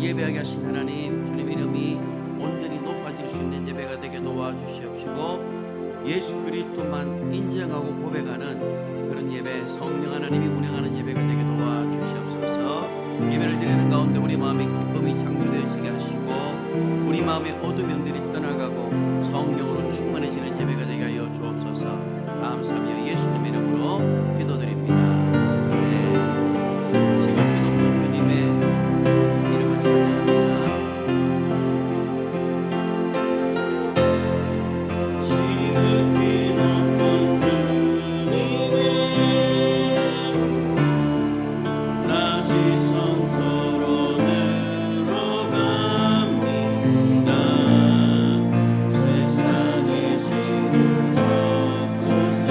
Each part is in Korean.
예배하게 하신 하나님, 주님의 이름이 온전히 높아질 수 있는 예배가 되게 도와주시옵시고 예수 그리스도만 인정하고 고백하는 그런 예배, 성령 하나님이 운행하는 예배가 되게 도와주시옵소서. 예배를 드리는 가운데 우리 마음의 기쁨이 창조되어지게 하시고 우리 마음의 어두운 면들이 떠나가고 성령으로 충만해지는 예배가 되게 하여 주옵소서. 감사하며 예수님의 이름으로 기도드립니다. 네. 지극히 높은 주님의 이름을 찬양합니다. 지극히 높은 주님의 나 지성소로 들어갑니다. 세상의 죄를 덮어서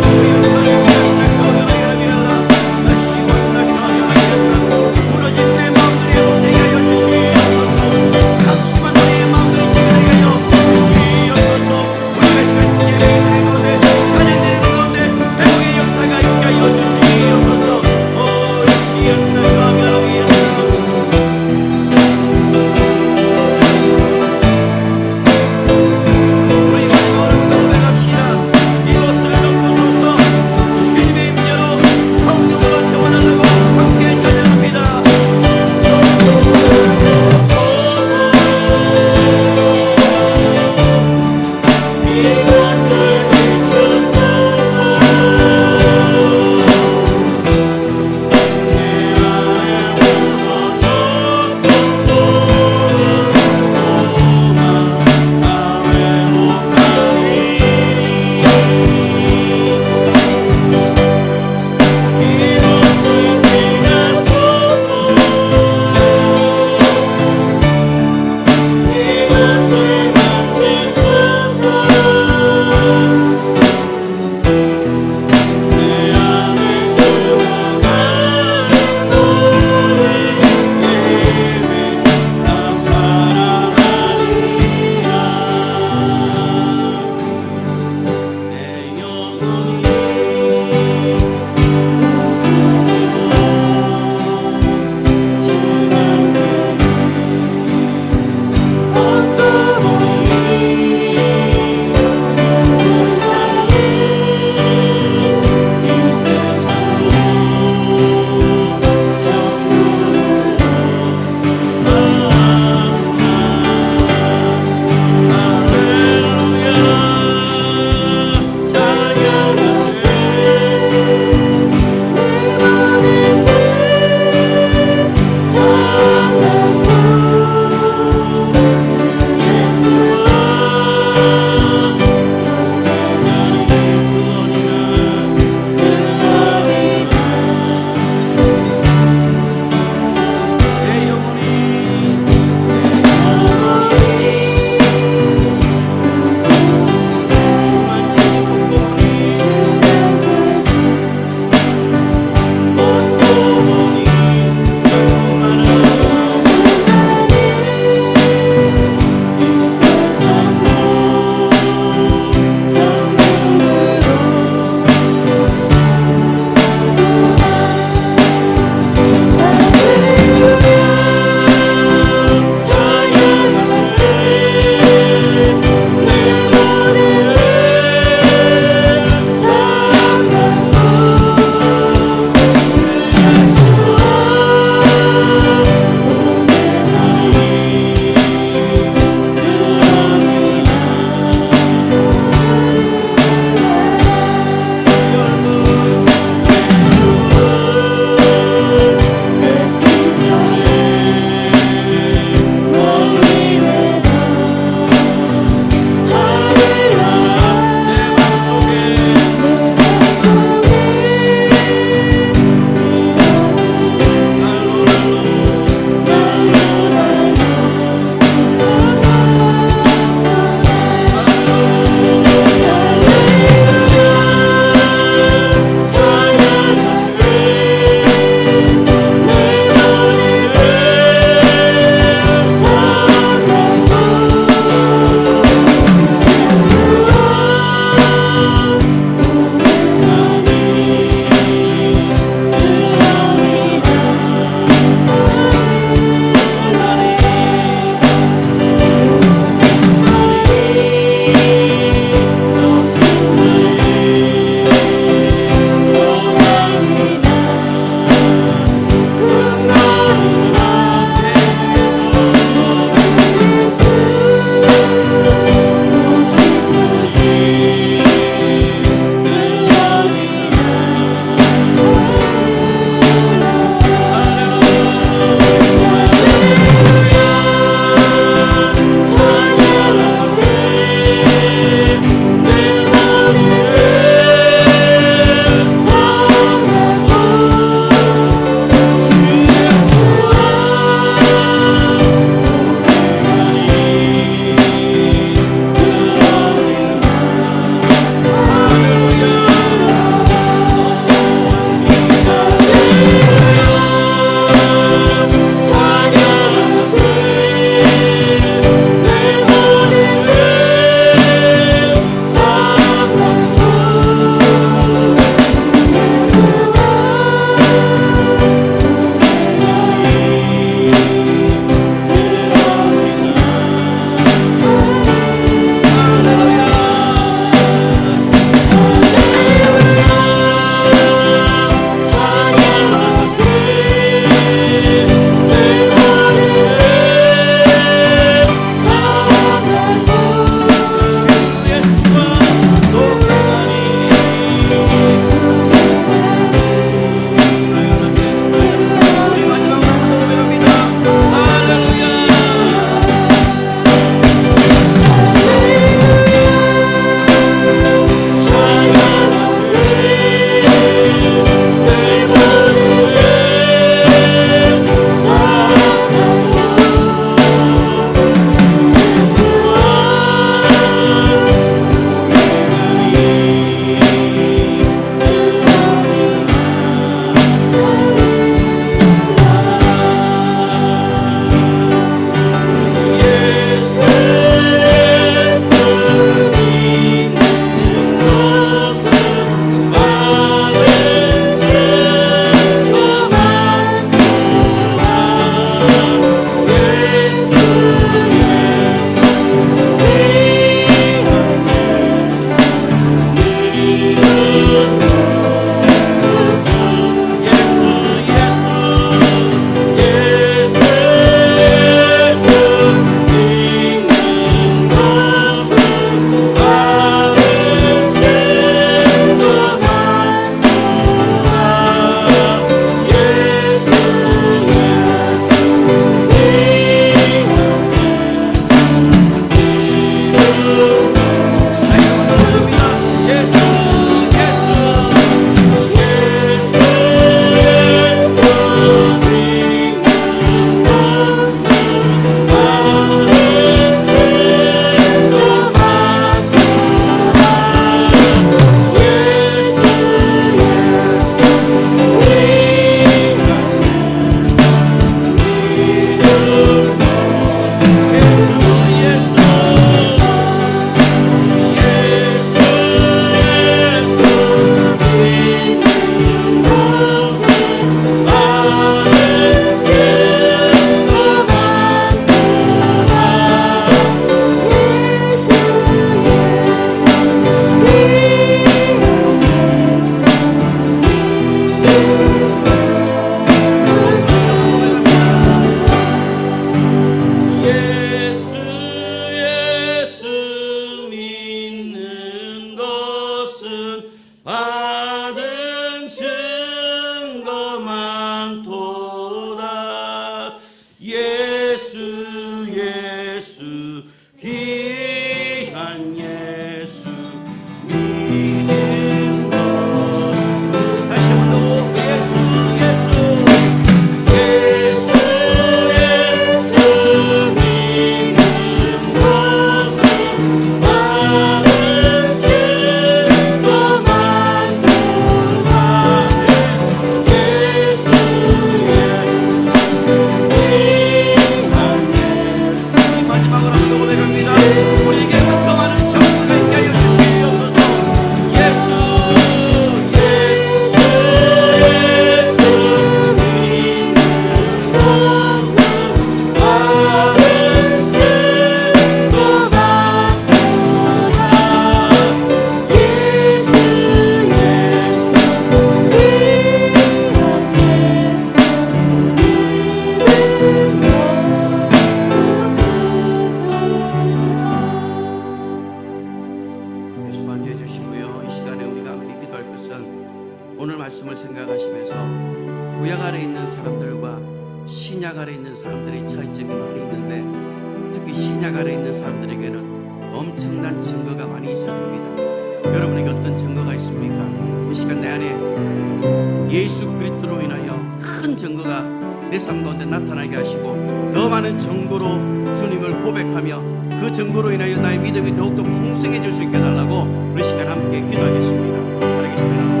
신약 아래 있는 사람들의 차이점이 많이 있는데 특히 신약 아래 있는 사람들에게는 엄청난 증거가 많이 있어야 됩니다. 여러분에게 어떤 증거가 있습니까? 이 시간 내 안에 예수 그리스도로 인하여 큰 증거가 내 삶 가운데 나타나게 하시고 더 많은 증거로 주님을 고백하며 그 증거로 인하여 나의 믿음이 더욱더 풍성해질 수 있게 해달라고 우리 시간 함께 기도하겠습니다. 살아계신 하나님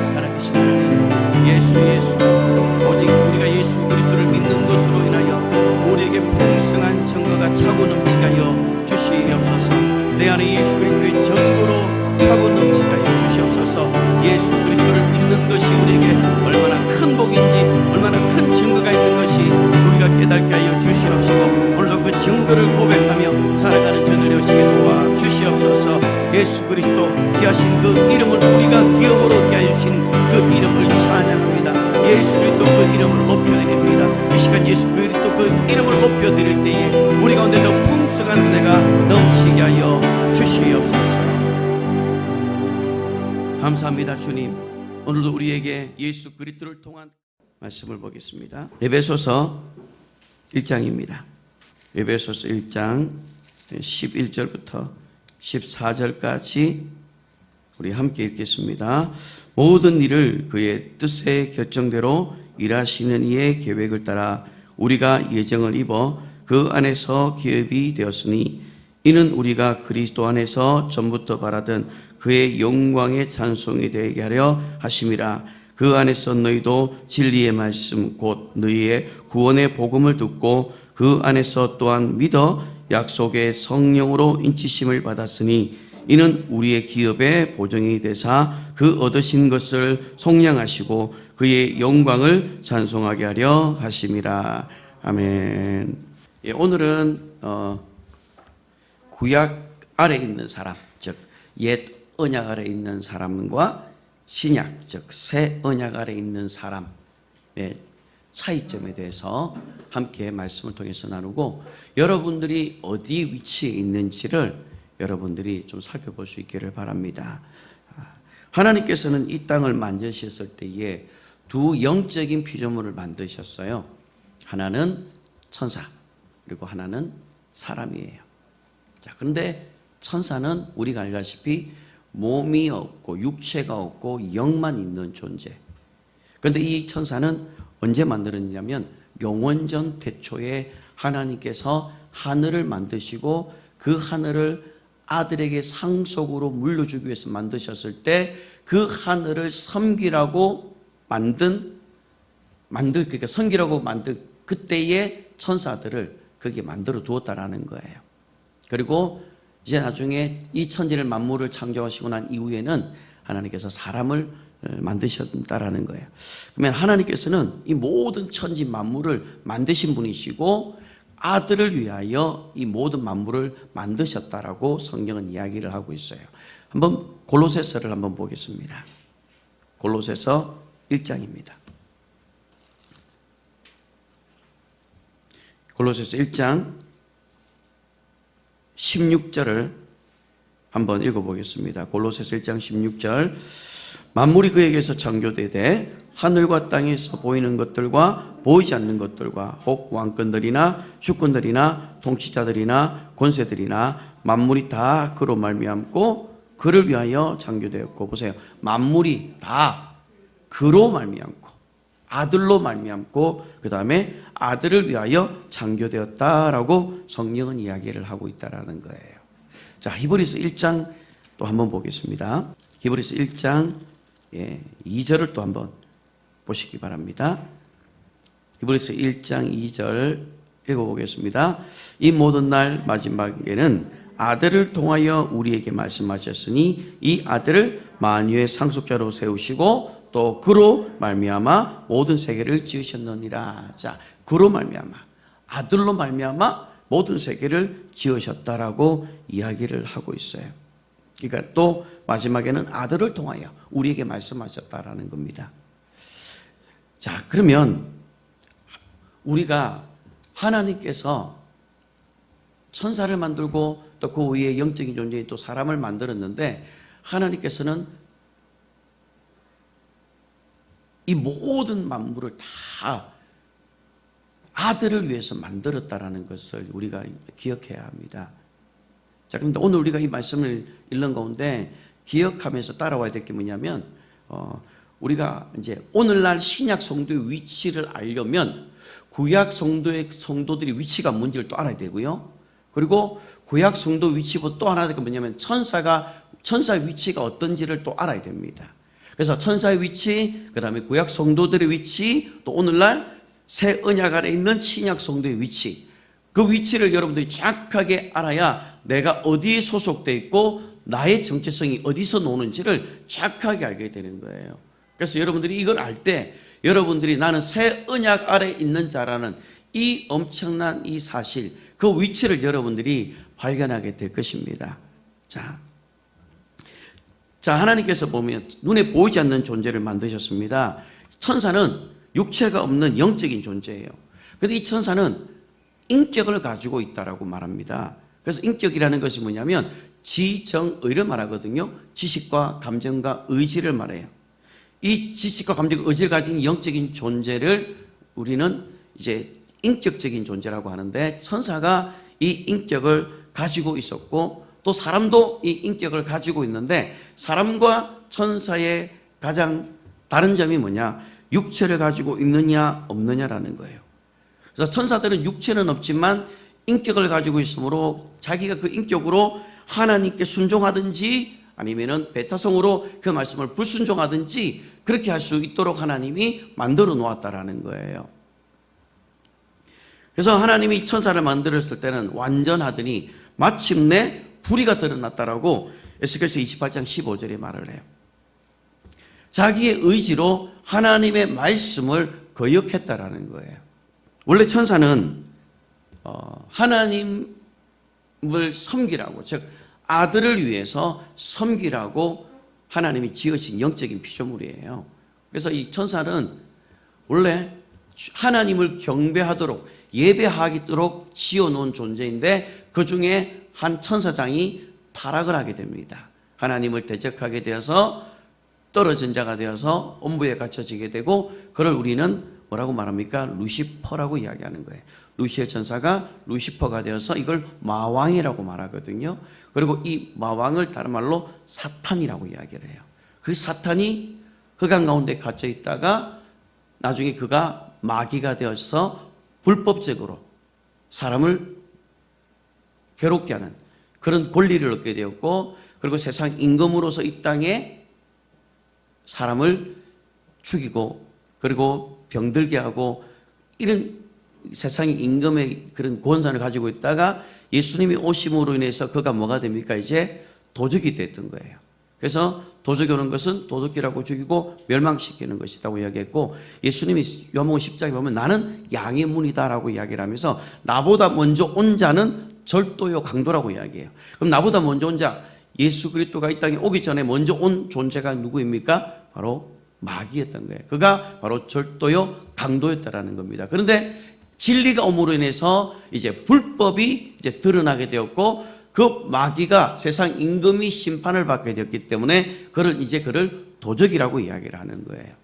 살아계신 하나님 예수 오직 우리가 예수 그리스도를 믿는 것으로 인하여 우리에게 풍성한 증거가 차고 넘치게 하여 주시옵소서. 내 안에 예수 그리스도의 증거로 차고 넘치게 하여 주시옵소서. 예수 그리스도를 믿는 것이 우리에게 얼마나 큰 복인지 얼마나 큰 증거가 있는 것이 우리가 깨닫게 하여 주시옵시고 오늘도 그 증거를 고백하며 살아가는 저들이 오시게 도와 주시옵소서. 예수 그리스도 귀하신 그 이름을 우리가 기업으로 얻게 하여 주신 그 이름을 찬양합니다. 예수 그리스도 그 이름을 높여드립니다. 이 시간 예수 그리스도 그 이름을 높여드릴 때에 우리 가운데 더 풍성한 은혜가 넘치게 하여 주시옵소서. 감사합니다. 주님, 오늘도 우리에게 예수 그리스도를 통한 말씀을 보겠습니다. 에베소서 1장입니다. 에베소서 1장 11절부터 14절까지 우리 함께 읽겠습니다. 모든 일을 그의 뜻의 결정대로 일하시는 이의 계획을 따라 우리가 예정을 입어 그 안에서 기업이 되었으니 이는 우리가 그리스도 안에서 전부터 바라던 그의 영광의 찬송이 되게 하려 하심이라. 그 안에서 너희도 진리의 말씀 곧 너희의 구원의 복음을 듣고 그 안에서 또한 믿어 약속의 성령으로 인치심을 받았으니 이는 우리의 기업의 보증이 되사 그 얻으신 것을 속량하시고 그의 영광을 찬송하게 하려 하심이라. 아멘. 예, 오늘은 구약 아래 있는 사람, 즉 옛 언약 아래 있는 사람과 신약, 즉 새 언약 아래 있는 사람의 차이점에 대해서 함께 말씀을 통해서 나누고 여러분들이 어디 위치에 있는지를 여러분들이 좀 살펴볼 수 있기를 바랍니다. 하나님께서는 이 땅을 만드셨을 때에 두 영적인 피조물을 만드셨어요. 하나는 천사, 그리고 하나는 사람이에요. 자, 그런데 천사는 우리가 알다시피 몸이 없고 육체가 없고 영만 있는 존재. 그런데 이 천사는 언제 만들었냐면 영원전 태초에 하나님께서 하늘을 만드시고 그 하늘을 아들에게 상속으로 물려주기 위해서 만드셨을 때 그 하늘을 섬기라고 그러니까 섬기라고 만든 그때의 천사들을 거기에 만들어 두었다라는 거예요. 그리고 이제 나중에 이 천지를 만물을 창조하시고 난 이후에는 하나님께서 사람을 만드셨다라는 거예요. 그러면 하나님께서는 이 모든 천지 만물을 만드신 분이시고 아들을 위하여 이 모든 만물을 만드셨다라고 성경은 이야기를 하고 있어요. 한번 골로새서를 한번 보겠습니다. 골로새서 1장입니다. 골로새서 1장 16절을 한번 읽어보겠습니다. 골로새서 1장 16절. 만물이 그에게서 창조되되 하늘과 땅에서 보이는 것들과 보이지 않는 것들과 혹 왕권들이나 주권들이나 통치자들이나 권세들이나 만물이 다 그로 말미암고 그를 위하여 창조되었고. 보세요. 만물이 다 그로 말미암고 아들로 말미암고 그 다음에 아들을 위하여 창조되었다라고 성경은 이야기를 하고 있다라는 거예요. 자, 히브리서 1장 또 한번 보겠습니다. 히브리서 1장 2절을 또 한번 보시기 바랍니다. 히브리서 1장 2절 읽어보겠습니다. 이 모든 날 마지막에는 아들을 통하여 우리에게 말씀하셨으니 이 아들을 만유의 상속자로 세우시고 또 그로 말미암아 모든 세계를 지으셨느니라. 자, 그로 말미암아 아들로 말미암아 모든 세계를 지으셨다라고 이야기를 하고 있어요. 그러니까 또 마지막에는 아들을 통하여 우리에게 말씀하셨다라는 겁니다. 자, 그러면 우리가 하나님께서 천사를 만들고 또 그 위에 영적인 존재인 또 사람을 만들었는데 하나님께서는 이 모든 만물을 다 아들을 위해서 만들었다라는 것을 우리가 기억해야 합니다. 자, 그런데 오늘 우리가 이 말씀을 읽는 가운데 기억하면서 따라와야 될 게 뭐냐면, 우리가 이제 오늘날 신약 성도의 위치를 알려면 구약 성도들의 위치가 뭔지를 또 알아야 되고요. 그리고 구약 성도 위치보다 또 하나 될 게 뭐냐면 천사의 위치가 어떤지를 또 알아야 됩니다. 그래서 천사의 위치, 그 다음에 구약 성도들의 위치, 또 오늘날 새 언약 아래 있는 신약 성도의 위치, 그 위치를 여러분들이 정확하게 알아야 내가 어디에 소속되어 있고 나의 정체성이 어디서 노는지를 정확하게 알게 되는 거예요. 그래서 여러분들이 이걸 알 때 여러분들이 나는 새 언약 아래 있는 자라는 이 엄청난 이 사실, 그 위치를 여러분들이 발견하게 될 것입니다. 자, 하나님께서 보면 눈에 보이지 않는 존재를 만드셨습니다. 천사는 육체가 없는 영적인 존재예요. 그런데 이 천사는 인격을 가지고 있다라고 말합니다. 그래서 인격이라는 것이 뭐냐면 지정의를 말하거든요. 지식과 감정과 의지를 말해요. 이 지식과 감정과 의지를 가진 영적인 존재를 우리는 이제 인격적인 존재라고 하는데, 천사가 이 인격을 가지고 있었고 또 사람도 이 인격을 가지고 있는데, 사람과 천사의 가장 다른 점이 뭐냐? 육체를 가지고 있느냐 없느냐라는 거예요. 그래서 천사들은 육체는 없지만 인격을 가지고 있으므로 자기가 그 인격으로 하나님께 순종하든지 아니면은 배타성으로 그 말씀을 불순종하든지 그렇게 할 수 있도록 하나님이 만들어 놓았다라는 거예요. 그래서 하나님이 천사를 만들었을 때는 완전하더니 마침내 불의가 드러났다라고 에스겔서 28장 15절에 말을 해요. 자기의 의지로 하나님의 말씀을 거역했다라는 거예요. 원래 천사는 하나님을 섬기라고, 즉 아들을 위해서 섬기라고 하나님이 지으신 영적인 피조물이에요. 그래서 이 천사는 원래 하나님을 경배하도록 예배하도록 지어놓은 존재인데, 그 중에 한 천사장이 타락을 하게 됩니다. 하나님을 대적하게 되어서 떨어진 자가 되어서 엄부에 갇혀지게 되고, 그걸 우리는 뭐라고 말합니까? 루시퍼라고 이야기하는 거예요. 루시의 천사가 루시퍼가 되어서 이걸 마왕이라고 말하거든요. 그리고 이 마왕을 다른 말로 사탄이라고 이야기를 해요. 그 사탄이 흑암 가운데 갇혀 있다가 나중에 그가 마귀가 되어서 불법적으로 사람을 괴롭게 하는 그런 권리를 얻게 되었고, 그리고 세상 임금으로서 이 땅에 사람을 죽이고 그리고 병들게 하고 이런 세상의 임금의 그런 권한을 가지고 있다가 예수님이 오심으로 인해서 그가 뭐가 됩니까? 이제 도적이 됐던 거예요. 그래서 도적이 오는 것은 도둑질하고 죽이고 멸망시키는 것이라고 이야기했고, 예수님이 요한복음 10장에 보면 나는 양의 문이다라고 이야기를 하면서 나보다 먼저 온 자는 절도요 강도라고 이야기해요. 그럼 나보다 먼저 온 자, 예수 그리스도가 이 땅에 오기 전에 먼저 온 존재가 누구입니까? 바로 마귀였던 거예요. 그가 바로 절도요 강도였다라는 겁니다. 그런데 진리가 옴으로 인해서 이제 불법이 이제 드러나게 되었고, 그 마귀가 세상 임금이 심판을 받게 되었기 때문에 그를 도적이라고 이야기를 하는 거예요.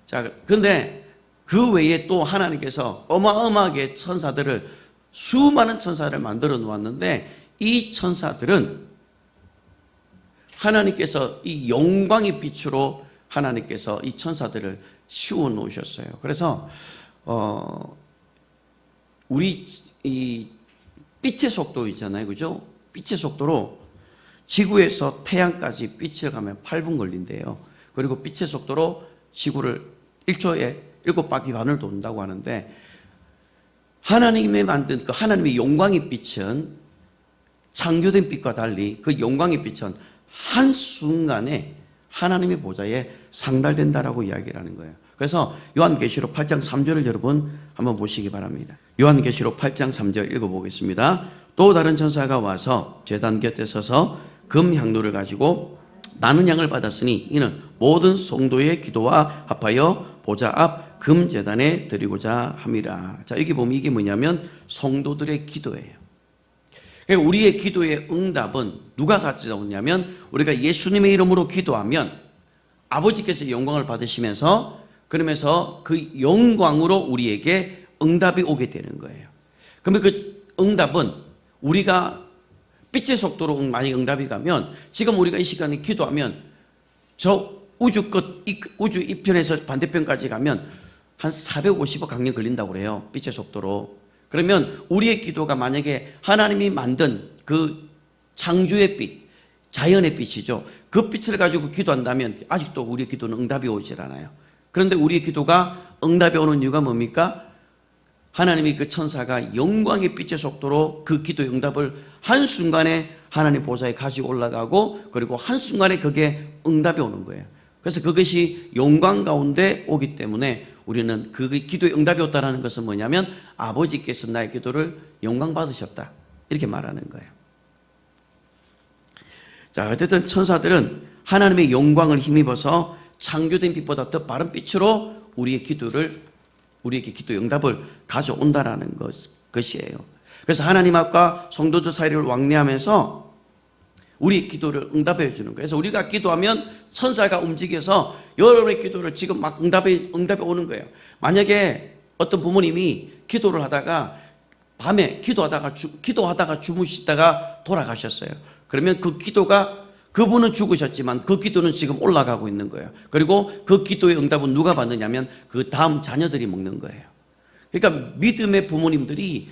자, 그런데 그 외에 또 하나님께서 어마어마하게 천사들을, 수많은 천사를 만들어 놓았는데, 이 천사들은 하나님께서 이 영광의 빛으로 하나님께서 이 천사들을 씌워 놓으셨어요. 그래서 우리 이 빛의 속도 있잖아요, 그죠? 빛의 속도로 지구에서 태양까지 빛을 가면 8분 걸린대요. 그리고 빛의 속도로 지구를 1초에 7바퀴 반을 돈다고 하는데, 하나님이 만든 그 하나님의 영광의 빛은 창조된 빛과 달리 그 영광의 빛은 한순간에 하나님의 보좌에 상달된다라고 이야기를 하는 거예요. 그래서 요한계시록 8장 3절을 여러분 한번 보시기 바랍니다. 요한계시록 8장 3절 읽어보겠습니다. 또 다른 천사가 와서 제단 곁에 서서 금 향로를 가지고 나는 양을 받았으니 이는 모든 성도의 기도와 합하여 보좌 앞 금 제단에 드리고자 함이라. 자, 여기 보면 이게 뭐냐면 성도들의 기도예요. 그러니까 우리의 기도의 응답은 누가 가져오냐면, 우리가 예수님의 이름으로 기도하면 아버지께서 영광을 받으시면서 그러면서 그 영광으로 우리에게 응답이 오게 되는 거예요. 그러면 그 응답은 우리가 빛의 속도로 만약 응답이 가면 지금 우리가 이 시간에 기도하면 저 우주 끝, 우주 이편에서 반대편까지 가면 한 450억 강년 걸린다고 그래요. 빛의 속도로. 그러면 우리의 기도가 만약에 하나님이 만든 그 창조의 빛, 자연의 빛이죠. 그 빛을 가지고 기도한다면 아직도 우리의 기도는 응답이 오질 않아요. 그런데 우리의 기도가 응답이 오는 이유가 뭡니까? 하나님이 그 천사가 영광의 빛의 속도로 그 기도의 응답을 한순간에 하나님 보좌에 가지고 올라가고 그리고 한순간에 그게 응답이 오는 거예요. 그래서 그것이 영광 가운데 오기 때문에 우리는 그 기도의 응답이 왔다는 것은 뭐냐면 아버지께서 나의 기도를 영광 받으셨다 이렇게 말하는 거예요. 자, 어쨌든 천사들은 하나님의 영광을 힘입어서 창조된 빛보다 더 빠른 빛으로 우리에게 기도 응답을 가져온다라는 것이에요. 그래서 하나님 앞과 성도들 사이를 왕래하면서 우리 기도를 응답해 주는 거예요. 그래서 우리가 기도하면 천사가 움직여서 여러분의 기도를 지금 막 응답이 오는 거예요. 만약에 어떤 부모님이 기도를 하다가 밤에 기도하다가 주무시다가 돌아가셨어요. 그러면 그 기도가 그분은 죽으셨지만 그 기도는 지금 올라가고 있는 거예요. 그리고 그 기도의 응답은 누가 받느냐면 그 다음 자녀들이 먹는 거예요. 그러니까 믿음의 부모님들이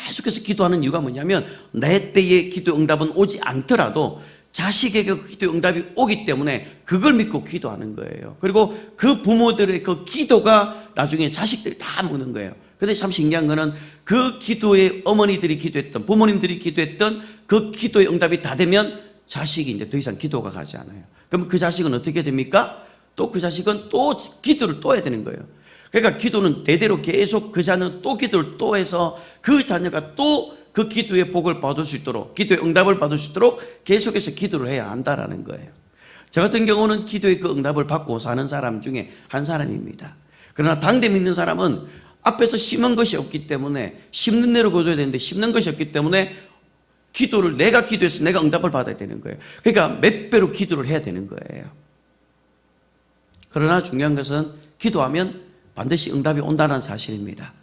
계속해서 기도하는 이유가 뭐냐면 내 때의 기도 응답은 오지 않더라도 자식에게 그 기도 응답이 오기 때문에 그걸 믿고 기도하는 거예요. 그리고 그 부모들의 그 기도가 나중에 자식들이 다 먹는 거예요. 근데 참 신기한 거는 그 기도에 어머니들이 기도했던 부모님들이 기도했던 그 기도의 응답이 다 되면 자식이 이제 더 이상 기도가 가지 않아요. 그럼 그 자식은 어떻게 됩니까? 또 그 자식은 또 기도를 또 해야 되는 거예요. 그러니까 기도는 대대로 계속 그 자녀는 또 기도를 또 해서 그 자녀가 또 그 기도의 복을 받을 수 있도록 기도의 응답을 받을 수 있도록 계속해서 기도를 해야 한다라는 거예요. 저 같은 경우는 기도의 그 응답을 받고 사는 사람 중에 한 사람입니다. 그러나 당대 믿는 사람은 앞에서 심은 것이 없기 때문에 심는 대로 기도해야 되는데 심는 것이 없기 때문에 기도를 내가 기도해서 내가 응답을 받아야 되는 거예요. 그러니까 몇 배로 기도를 해야 되는 거예요. 그러나 중요한 것은 기도하면 반드시 응답이 온다는 사실입니다.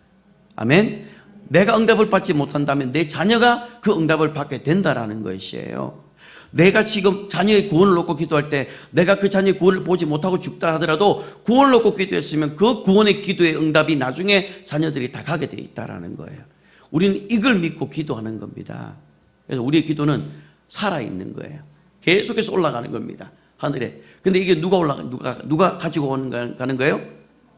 아멘. 내가 응답을 받지 못한다면 내 자녀가 그 응답을 받게 된다라는 것이에요. 내가 지금 자녀의 구원을 놓고 기도할 때 내가 그 자녀의 구원을 보지 못하고 죽다 하더라도 구원을 놓고 기도했으면 그 구원의 기도의 응답이 나중에 자녀들이 다 가게 돼 있다라는 거예요. 우리는 이걸 믿고 기도하는 겁니다. 그래서 우리의 기도는 살아있는 거예요. 계속해서 올라가는 겁니다. 하늘에. 근데 이게 누가 가지고 가는 거예요?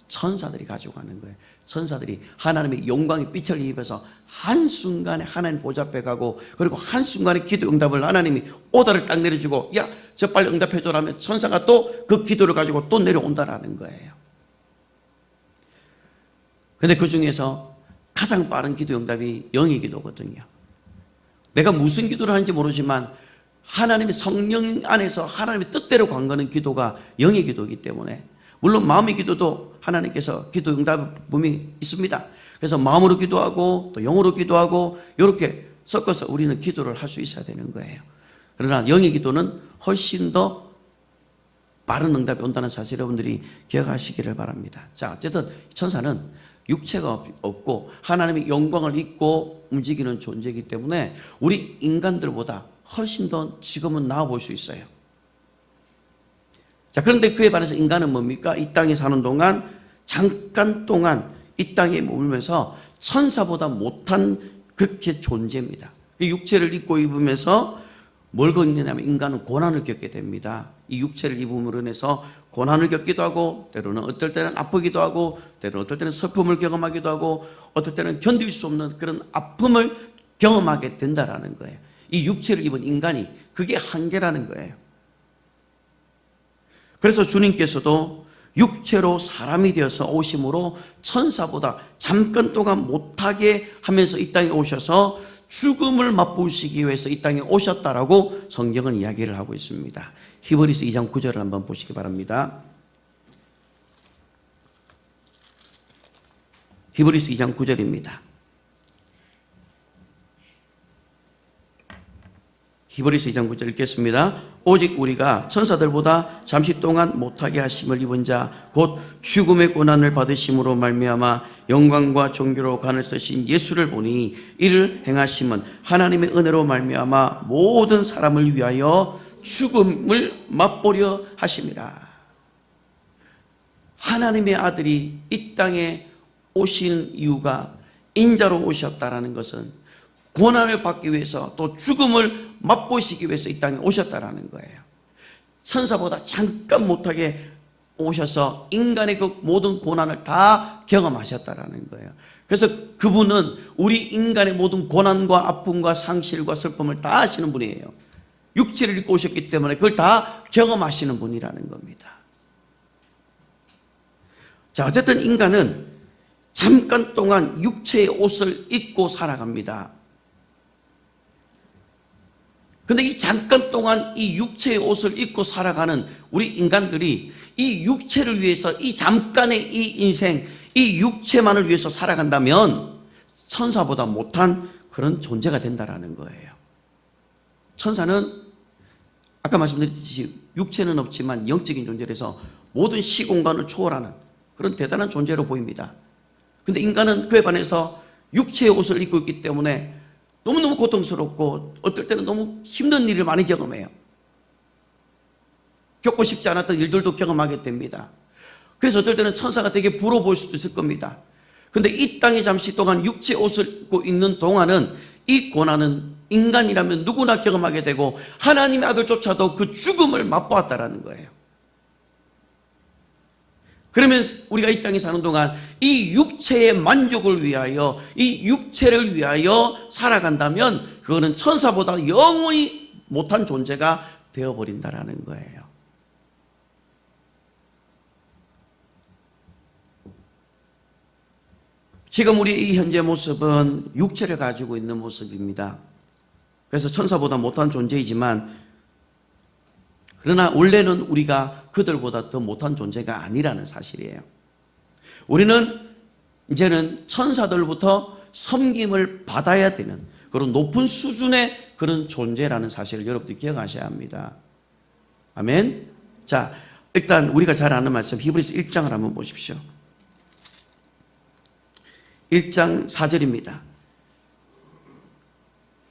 천사들이 가지고 가는 거예요. 천사들이 하나님의 영광의 빛을 입어서 한순간에 하나님 보좌 앞에 가고 그리고 한순간에 기도 응답을 하나님이 오다를 딱 내려주고 야, 저 빨리 응답해 줘라면 천사가 또 그 기도를 가지고 또 내려온다라는 거예요. 근데 그 중에서 가장 빠른 기도 응답이 영의 기도거든요. 내가 무슨 기도를 하는지 모르지만 하나님의 성령 안에서 하나님의 뜻대로 간거는 기도가 영의 기도이기 때문에 물론 마음의 기도도 하나님께서 기도 응답 분명히 있습니다. 그래서 마음으로 기도하고 또 영으로 기도하고 이렇게 섞어서 우리는 기도를 할 수 있어야 되는 거예요. 그러나 영의 기도는 훨씬 더 빠른 응답이 온다는 사실 여러분들이 기억하시기를 바랍니다. 자, 어쨌든 천사는 육체가 없고 하나님의 영광을 입고 움직이는 존재이기 때문에 우리 인간들보다 훨씬 더 지금은 나아 볼 수 있어요. 자, 그런데 그에 반해서 인간은 뭡니까? 이 땅에 사는 동안 잠깐 동안 이 땅에 머물면서 천사보다 못한 그렇게 존재입니다. 육체를 입고 입으면서 뭘 겪느냐면 인간은 고난을 겪게 됩니다. 이 육체를 입음으로 인해서 고난을 겪기도 하고 때로는 어떨 때는 아프기도 하고 때로는 어떨 때는 슬픔을 경험하기도 하고 어떨 때는 견딜 수 없는 그런 아픔을 경험하게 된다라는 거예요. 이 육체를 입은 인간이 그게 한계라는 거예요. 그래서 주님께서도 육체로 사람이 되어서 오심으로 천사보다 잠깐 동안 못하게 하면서 이 땅에 오셔서 죽음을 맛보시기 위해서 이 땅에 오셨다라고 성경은 이야기를 하고 있습니다. 히브리서 2장 9절을 한번 보시기 바랍니다. 히브리서 2장 9절입니다. 히브리서 2장 9절 읽겠습니다. 오직 우리가 천사들보다 잠시 동안 못하게 하심을 입은 자 곧 죽음의 고난을 받으심으로 말미암아 영광과 존귀로 간을 쓰신 예수를 보니 이를 행하심은 하나님의 은혜로 말미암아 모든 사람을 위하여 죽음을 맛보려 하심이라. 하나님의 아들이 이 땅에 오신 이유가 인자로 오셨다라는 것은 고난을 받기 위해서 또 죽음을 맛보시기 위해서 이 땅에 오셨다라는 거예요. 천사보다 잠깐 못하게 오셔서 인간의 그 모든 고난을 다 경험하셨다라는 거예요. 그래서 그분은 우리 인간의 모든 고난과 아픔과 상실과 슬픔을 다 아시는 분이에요. 육체를 입고 오셨기 때문에 그걸 다 경험하시는 분이라는 겁니다. 자, 어쨌든 인간은 잠깐 동안 육체의 옷을 입고 살아갑니다. 근데 이 잠깐 동안 이 육체의 옷을 입고 살아가는 우리 인간들이 이 육체를 위해서 이 잠깐의 이 인생, 이 육체만을 위해서 살아간다면 천사보다 못한 그런 존재가 된다라는 거예요. 천사는 아까 말씀드렸듯이 육체는 없지만 영적인 존재라서 모든 시공간을 초월하는 그런 대단한 존재로 보입니다. 근데 인간은 그에 반해서 육체의 옷을 입고 있기 때문에 너무너무 고통스럽고 어떨 때는 너무 힘든 일을 많이 경험해요. 겪고 싶지 않았던 일들도 경험하게 됩니다. 그래서 어떨 때는 천사가 되게 부러워 보일 수도 있을 겁니다. 근데 이 땅에 잠시 동안 육체의 옷을 입고 있는 동안은 이 고난은 인간이라면 누구나 경험하게 되고 하나님의 아들조차도 그 죽음을 맛보았다라는 거예요. 그러면 우리가 이 땅에 사는 동안 이 육체의 만족을 위하여 이 육체를 위하여 살아간다면 그거는 천사보다 영원히 못한 존재가 되어버린다라는 거예요. 지금 우리의 이 현재 모습은 육체를 가지고 있는 모습입니다. 그래서 천사보다 못한 존재이지만 그러나 원래는 우리가 그들보다 더 못한 존재가 아니라는 사실이에요. 우리는 이제는 천사들부터 섬김을 받아야 되는 그런 높은 수준의 그런 존재라는 사실을 여러분들이 기억하셔야 합니다. 아멘. 자, 일단 우리가 잘 아는 말씀 히브리서 1장을 한번 보십시오. 1장 4절입니다.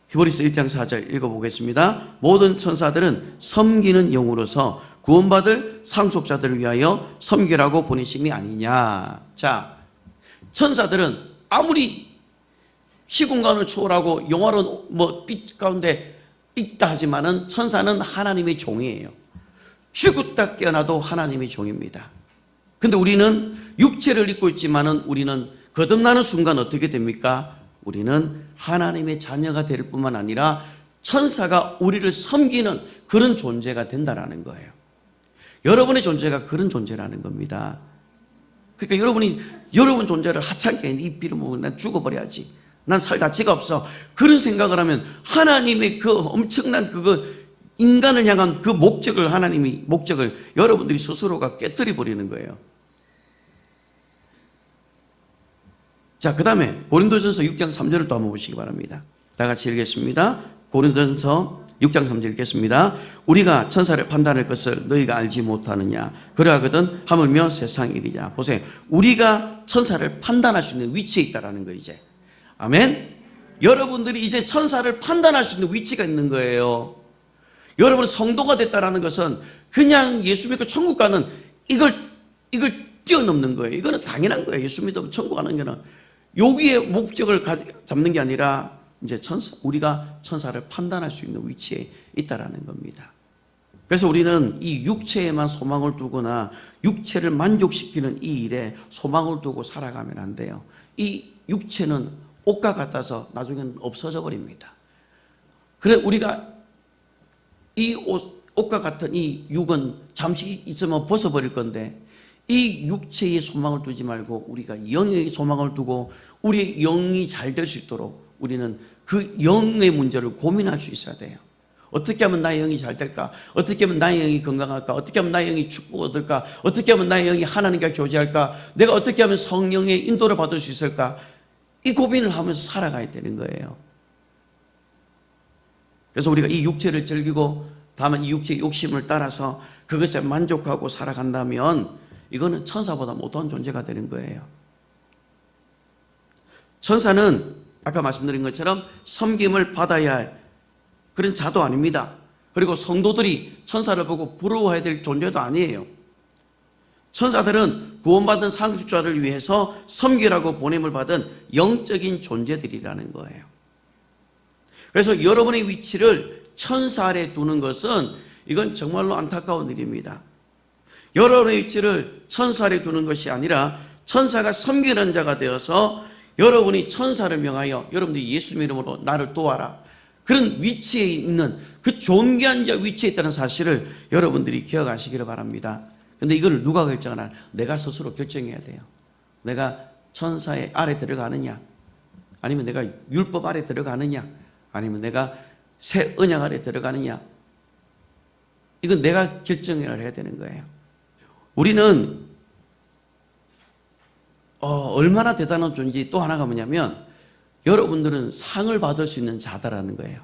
히브리서 1장 4절 읽어보겠습니다. 모든 천사들은 섬기는 영으로서 구원받을 상속자들을 위하여 섬기라고 보내심이 아니냐. 자, 천사들은 아무리 시공간을 초월하고 영화로 빛 가운데 있다 하지만은 천사는 하나님의 종이에요. 죽었다 깨어나도 하나님의 종입니다. 근데 우리는 육체를 입고 있지만은 우리는 거듭나는 순간 어떻게 됩니까? 우리는 하나님의 자녀가 될 뿐만 아니라 천사가 우리를 섬기는 그런 존재가 된다라는 거예요. 여러분의 존재가 그런 존재라는 겁니다. 그러니까 여러분 존재를 하찮게 이 피를 먹으면 난 죽어버려야지. 난 살 가치가 없어. 그런 생각을 하면 하나님의 그 엄청난 인간을 향한 그 하나님의 목적을 여러분들이 스스로가 깨뜨려 버리는 거예요. 자, 그 다음에 고린도전서 6장 3절을 또 한번 보시기 바랍니다. 다 같이 읽겠습니다. 고린도전서 6장 3절 읽겠습니다. 우리가 천사를 판단할 것을 너희가 알지 못하느냐. 그러하거든 하물며 세상 일이냐. 보세요. 우리가 천사를 판단할 수 있는 위치에 있다라는 거예요, 이제. 아멘. 여러분들이 이제 천사를 판단할 수 있는 위치가 있는 거예요. 여러분 성도가 됐다라는 것은 그냥 예수 믿고 천국 가는 이걸 뛰어넘는 거예요. 이거는 당연한 거예요. 예수 믿으면 천국 가는 게는 여기에 목적을 잡는 게 아니라 이제 우리가 천사를 판단할 수 있는 위치에 있다라는 겁니다. 그래서 우리는 이 육체에만 소망을 두거나 육체를 만족시키는 이 일에 소망을 두고 살아가면 안 돼요. 이 육체는 옷과 같아서 나중에는 없어져 버립니다. 그래 우리가 이 옷과 같은 이 육은 잠시 있으면 벗어버릴 건데 이 육체의 소망을 두지 말고 우리가 영의 소망을 두고 우리의 영이 잘 될 수 있도록 우리는 그 영의 문제를 고민할 수 있어야 돼요. 어떻게 하면 나의 영이 잘 될까? 어떻게 하면 나의 영이 건강할까? 어떻게 하면 나의 영이 축복을 얻을까? 어떻게 하면 나의 영이 하나님과 교제할까? 내가 어떻게 하면 성령의 인도를 받을 수 있을까? 이 고민을 하면서 살아가야 되는 거예요. 그래서 우리가 이 육체를 즐기고 다만 이 육체의 욕심을 따라서 그것에 만족하고 살아간다면 이거는 천사보다 못한 존재가 되는 거예요. 천사는 아까 말씀드린 것처럼 섬김을 받아야 할 그런 자도 아닙니다. 그리고 성도들이 천사를 보고 부러워해야 될 존재도 아니에요. 천사들은 구원받은 상속자를 위해서 섬기라고 보냄을 받은 영적인 존재들이라는 거예요. 그래서 여러분의 위치를 천사 아래 두는 것은 이건 정말로 안타까운 일입니다. 여러분의 위치를 천사 아래 두는 것이 아니라 천사가 섬기는 자가 되어서 여러분이 천사를 명하여 여러분들이 예수님 이름으로 나를 도와라. 그런 위치에 있는 그 존귀한 자 위치에 있다는 사실을 여러분들이 기억하시기를 바랍니다. 근데 이걸 누가 결정하나? 내가 스스로 결정해야 돼요. 내가 천사의 아래 들어가느냐, 아니면 내가 율법 아래 들어가느냐, 아니면 내가 새 언약 아래 들어가느냐, 이건 내가 결정을 해야 되는 거예요. 우리는 얼마나 대단한 존재 또 하나가 뭐냐면 여러분들은 상을 받을 수 있는 자다라는 거예요.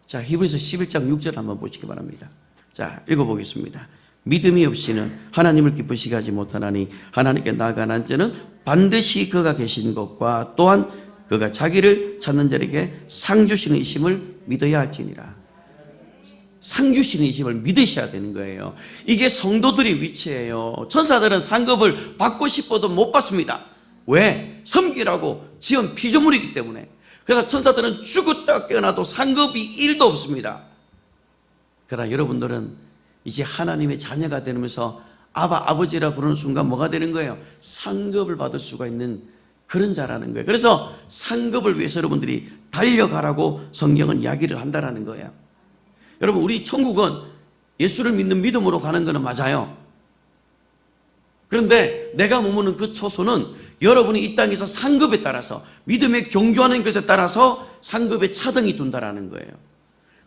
자, 히브리서 11장 6절 한번 보시기 바랍니다. 자, 읽어보겠습니다. 믿음이 없이는 하나님을 기쁘시게 하지 못하나니 하나님께 나아가는 자는 반드시 그가 계신 것과 또한 그가 자기를 찾는 자에게 상 주시는 이심을 믿어야 할지니라. 상 주시는 이심을 믿으셔야 되는 거예요. 이게 성도들의 위치예요. 천사들은 상급을 받고 싶어도 못 받습니다. 왜? 섬기라고 지은 피조물이기 때문에. 그래서 천사들은 죽었다 깨어나도 상급이 1도 없습니다. 그러나 여러분들은 이제 하나님의 자녀가 되면서 아버지라 부르는 순간 뭐가 되는 거예요? 상급을 받을 수가 있는 그런 자라는 거예요. 그래서 상급을 위해서 여러분들이 달려가라고 성경은 이야기를 한다는 거예요. 여러분, 우리 천국은 예수를 믿는 믿음으로 가는 것은 맞아요. 그런데 내가 머무는 그 초소는 여러분이 이 땅에서 상급에 따라서 믿음에 경주하는 것에 따라서 상급에 차등이 둔다라는 거예요.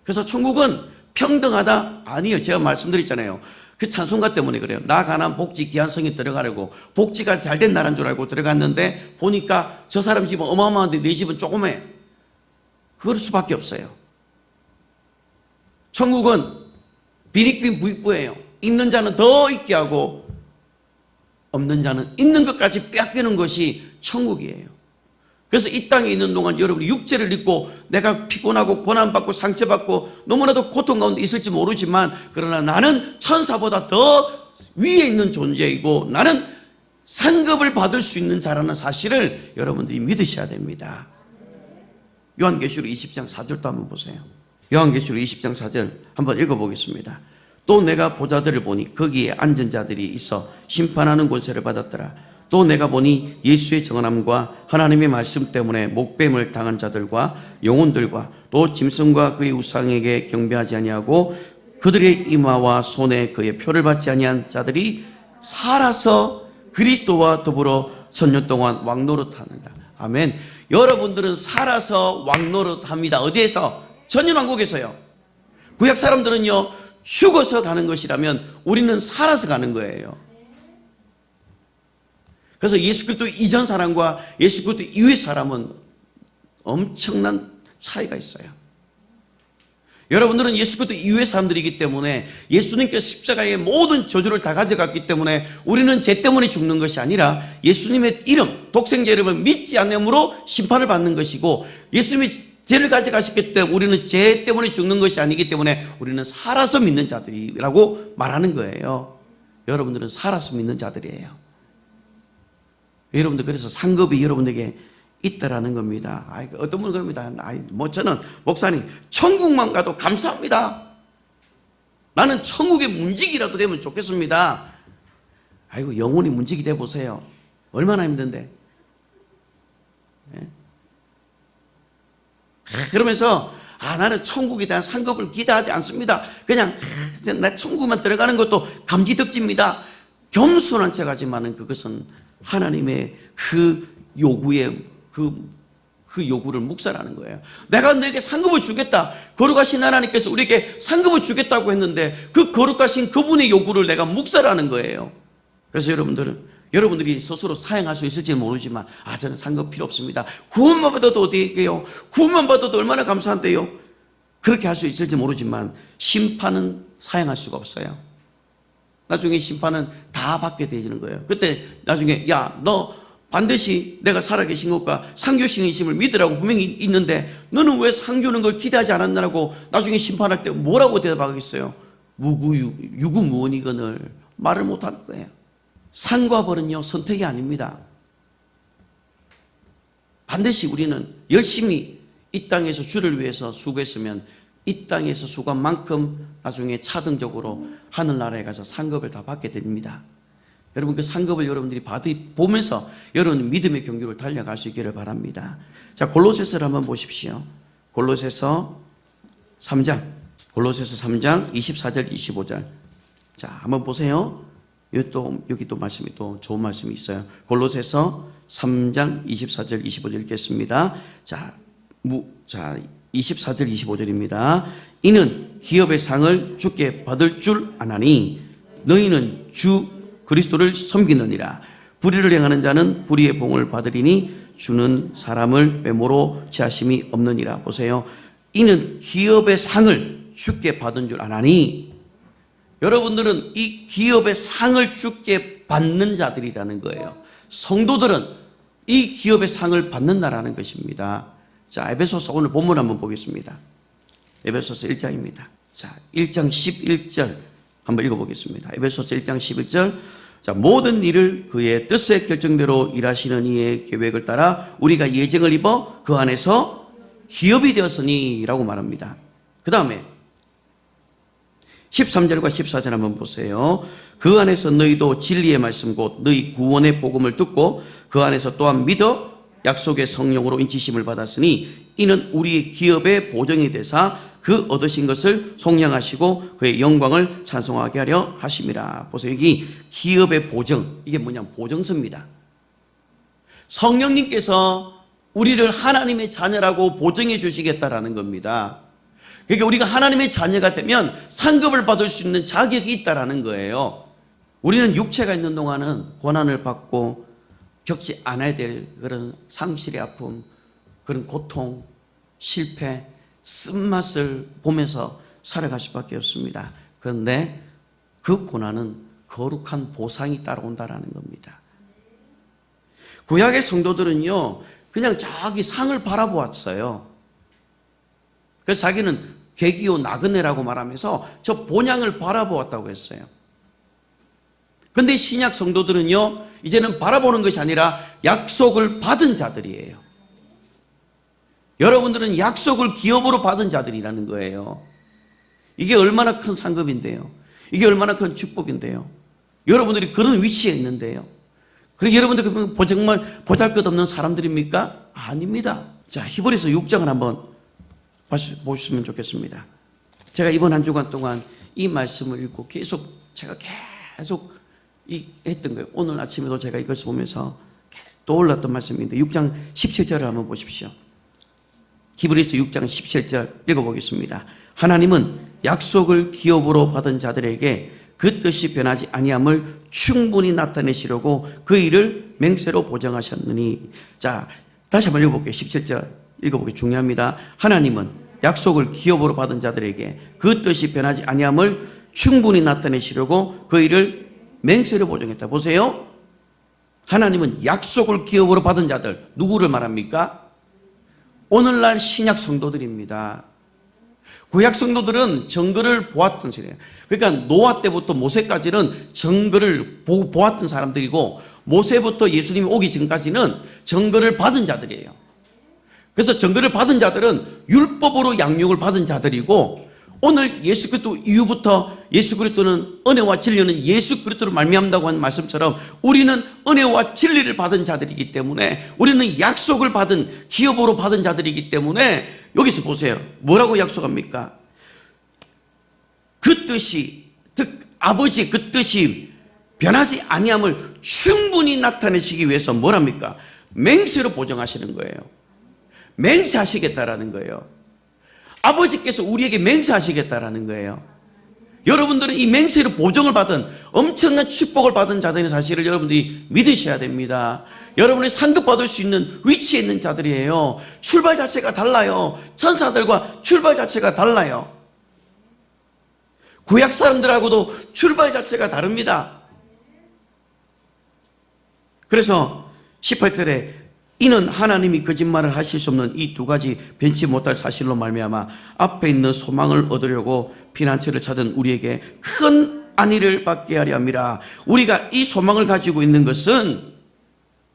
그래서 천국은 평등하다? 아니에요. 제가 말씀드렸잖아요. 그 찬송가 때문에 그래요. 나 가난 복지 귀한성에 들어가려고 복지가 잘된 나라인 줄 알고 들어갔는데 보니까 저 사람 집은 어마어마한데 내 집은 조그매. 그럴 수밖에 없어요. 천국은 빈익빈 부익부예요. 있는 자는 더 있게 하고 없는 자는 있는 것까지 빼앗기는 것이 천국이에요. 그래서 이 땅에 있는 동안 여러분이 육체를 입고 내가 피곤하고 고난받고 상처받고 너무나도 고통 가운데 있을지 모르지만 그러나 나는 천사보다 더 위에 있는 존재이고 나는 상급을 받을 수 있는 자라는 사실을 여러분들이 믿으셔야 됩니다. 요한계시록 20장 4절도 한번 보세요. 요한계시록 20장 4절 한번 읽어보겠습니다. 또 내가 보좌들을 보니 거기에 앉은 자들이 있어 심판하는 권세를 받았더라. 또 내가 보니 예수의 정언함과 하나님의 말씀 때문에 목뱀을 당한 자들과 영혼들과 또 짐승과 그의 우상에게 경배하지 아니하고 그들의 이마와 손에 그의 표를 받지 아니한 자들이 살아서 그리스도와 더불어 천년 동안 왕노릇하는다. 아멘. 여러분들은 살아서 왕노릇합니다. 어디에서? 천년왕국에서요. 구약 사람들은요 죽어서 가는 것이라면 우리는 살아서 가는 거예요. 그래서 예수 그리스도 이전 사람과 예수 그리스도 이후의 사람은 엄청난 차이가 있어요. 여러분들은 예수 그리스도 이후의 사람들이기 때문에 예수님께서 십자가의 모든 저주를 다 가져갔기 때문에 우리는 죄 때문에 죽는 것이 아니라 예수님의 이름, 독생자 이름을 믿지 않음으로 심판을 받는 것이고 예수님이 죄를 가져가셨기 때문에 우리는 죄 때문에 죽는 것이 아니기 때문에 우리는 살아서 믿는 자들이라고 말하는 거예요. 여러분들은 살아서 믿는 자들이에요. 여러분들 그래서 상급이 여러분에게 있다라는 겁니다. 어떤 분은 그럽니다. 저는 목사님 천국만 가도 감사합니다. 나는 천국의 문직이라도 되면 좋겠습니다. 아이고 영혼이 문직이 돼 보세요. 얼마나 힘든데. 네? 그러면서 나는 천국에 대한 상급을 기대하지 않습니다. 그냥 내 천국만 들어가는 것도 감기덕지입니다. 겸손한 척하지만은 그것은 하나님의 그 요구에 그 요구를 묵살하는 거예요. 내가 너에게 상급을 주겠다. 거룩하신 하나님께서 우리에게 상급을 주겠다고 했는데 그 거룩하신 그분의 요구를 내가 묵살하는 거예요. 그래서 여러분들이 스스로 사양할 수 있을지 모르지만 저는 상급 필요 없습니다. 구원만 받아도 어디에요? 구원만 받아도 얼마나 감사한데요? 그렇게 할 수 있을지 모르지만 심판은 사용할 수가 없어요. 나중에 심판은 다 받게 되는 거예요. 그때 나중에 야, 너 반드시 내가 살아계신 것과 상주신이심을 믿으라고 분명히 있는데 너는 왜 상주는 걸 기대하지 않았나라고 나중에 심판할 때 뭐라고 대답하겠어요? 유구무원이거늘 말을 못하는 거예요. 상과 벌은요 선택이 아닙니다. 반드시 우리는 열심히 이 땅에서 주를 위해서 수고했으면 이 땅에서 수고한 만큼 나중에 차등적으로 하늘나라에 가서 상급을 다 받게 됩니다. 여러분 그 상급을 여러분들이 보면서 여러분 믿음의 경주를 달려갈 수 있기를 바랍니다. 자, 골로새서를 한번 보십시오. 골로새서 3장 24절 25절. 자, 한번 보세요. 여기 또 말씀이 또 좋은 말씀이 있어요. 골로새서 3장 24절 25절 읽겠습니다. 자, 24절 25절입니다. 이는 기업의 상을 주께 받을 줄 아나니 너희는 주 그리스도를 섬기느니라. 불의를 행하는 자는 불의의 봉을 받으리니 주는 사람을 외모로 취하심이 없느니라. 보세요. 이는 기업의 상을 주께 받은 줄 아나니, 여러분들은 이 기업의 상을 주께 받는 자들이라는 거예요. 성도들은 이 기업의 상을 받는다라는 것입니다. 자, 에베소서 오늘 본문 한번 보겠습니다. 에베소서 1장입니다. 자, 1장 11절 한번 읽어보겠습니다. 에베소서 1장 11절. 자, 모든 일을 그의 뜻의 결정대로 일하시는 이의 계획을 따라 우리가 예정을 입어 그 안에서 기업이 되었으니 라고 말합니다. 그 다음에 13절과 14절 한번 보세요. 그 안에서 너희도 진리의 말씀 곧 너희 구원의 복음을 듣고 그 안에서 또한 믿어 약속의 성령으로 인치심을 받았으니 이는 우리 기업의 보정이 되사 그 얻으신 것을 속량하시고 그의 영광을 찬송하게 하려 하심이라. 보세요. 여기 기업의 보정, 이게 뭐냐면 보정서입니다. 성령님께서 우리를 하나님의 자녀라고 보정해 주시겠다라는 겁니다. 그러니까 우리가 하나님의 자녀가 되면 상급을 받을 수 있는 자격이 있다라는 거예요. 우리는 육체가 있는 동안은 고난을 받고 겪지 않아야 될 그런 상실의 아픔, 그런 고통, 실패, 쓴맛을 보면서 살아갈 수밖에 없습니다. 그런데 그 고난은 거룩한 보상이 따라온다라는 겁니다. 구약의 성도들은요 그냥 저기 상을 바라보았어요. 그래서 자기는 괴기요 나그네라고 말하면서 저 본향을 바라보았다고 했어요. 그런데 신약 성도들은요 이제는 바라보는 것이 아니라 약속을 받은 자들이에요. 여러분들은 약속을 기업으로 받은 자들이라는 거예요. 이게 얼마나 큰 상급인데요. 이게 얼마나 큰 축복인데요. 여러분들이 그런 위치에 있는데요. 그리고 여러분들 정말 보잘것없는 사람들입니까? 아닙니다. 자, 히브리서 6장을 한번 보시면 좋겠습니다. 제가 이번 한 주간 동안 이 말씀을 읽고 제가 계속 했던 거예요. 오늘 아침에도 제가 이것을 보면서 떠올랐던 말씀인데 6장 17절을 한번 보십시오. 히브리서 6장 17절 읽어보겠습니다. 하나님은 약속을 기업으로 받은 자들에게 그 뜻이 변하지 아니함을 충분히 나타내시려고 그 일을 맹세로 보장하셨느니. 자, 다시 한번 읽어볼게요. 17절 읽어보기 중요합니다. 하나님은 약속을 기업으로 받은 자들에게 그 뜻이 변하지 아니함을 충분히 나타내시려고 그 일을 맹세로 보정했다. 보세요. 하나님은 약속을 기업으로 받은 자들, 누구를 말합니까? 오늘날 신약 성도들입니다. 구약 성도들은 정글을 보았던 시대예요. 그러니까 노아 때부터 모세까지는 정글을 보았던 사람들이고 모세부터 예수님이 오기 전까지는 정글을 받은 자들이에요. 그래서 정글을 받은 자들은 율법으로 양육을 받은 자들이고 오늘 예수 그리스도 이후부터 예수 그리스도는 은혜와 진리는 예수 그리스도로 말미암다고 한 말씀처럼 우리는 은혜와 진리를 받은 자들이기 때문에 우리는 약속을 받은 기업으로 받은 자들이기 때문에 여기서 보세요. 뭐라고 약속합니까? 그 뜻이 즉 아버지의 그 뜻이 변하지 아니함을 충분히 나타내시기 위해서 뭐랍니까? 맹세로 보정하시는 거예요. 맹세하시겠다라는 거예요. 아버지께서 우리에게 맹세하시겠다라는 거예요. 여러분들은 이 맹세로 보정을 받은 엄청난 축복을 받은 자들인 사실을 여러분들이 믿으셔야 됩니다. 여러분이 상급받을 수 있는 위치에 있는 자들이에요. 출발 자체가 달라요. 천사들과 출발 자체가 달라요. 구약 사람들하고도 출발 자체가 다릅니다. 그래서 18절에 이는 하나님이 거짓말을 하실 수 없는 이 두 가지 변치 못할 사실로 말미암아 앞에 있는 소망을 얻으려고 피난처를 찾은 우리에게 큰 안위를 받게 하려 함이라. 우리가 이 소망을 가지고 있는 것은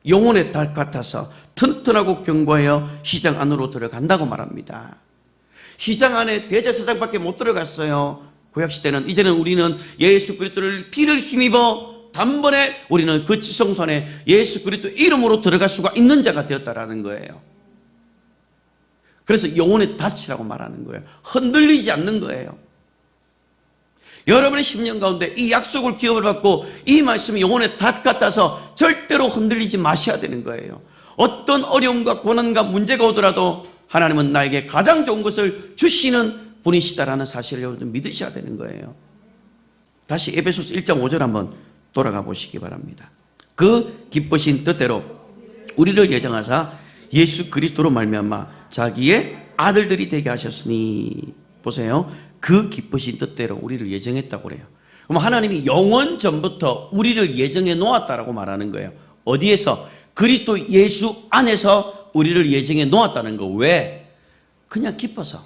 영혼의 닭 같아서 튼튼하고 견고하여 시장 안으로 들어간다고 말합니다. 시장 안에 대제사장밖에 못 들어갔어요. 구약시대는. 이제는 우리는 예수 그리스도를 피를 힘입어 단번에 우리는 그 지성소에 예수 그리스도 이름으로 들어갈 수가 있는 자가 되었다라는 거예요. 그래서 영혼의 닻이라고 말하는 거예요. 흔들리지 않는 거예요. 여러분의 10년 가운데 이 약속을 기업을 받고 이 말씀이 영혼의 닷 같아서 절대로 흔들리지 마셔야 되는 거예요. 어떤 어려움과 고난과 문제가 오더라도 하나님은 나에게 가장 좋은 것을 주시는 분이시다라는 사실을 여러분 믿으셔야 되는 거예요. 다시 에베소서 1장 5절 한번 돌아가 보시기 바랍니다. 그 기쁘신 뜻대로 우리를 예정하사 예수 그리스도로 말미암아 자기의 아들들이 되게 하셨으니, 보세요. 그 기쁘신 뜻대로 우리를 예정했다고 그래요. 그럼 하나님이 영원 전부터 우리를 예정해 놓았다라고 말하는 거예요. 어디에서? 그리스도 예수 안에서 우리를 예정해 놓았다는 거. 왜? 그냥 기뻐서.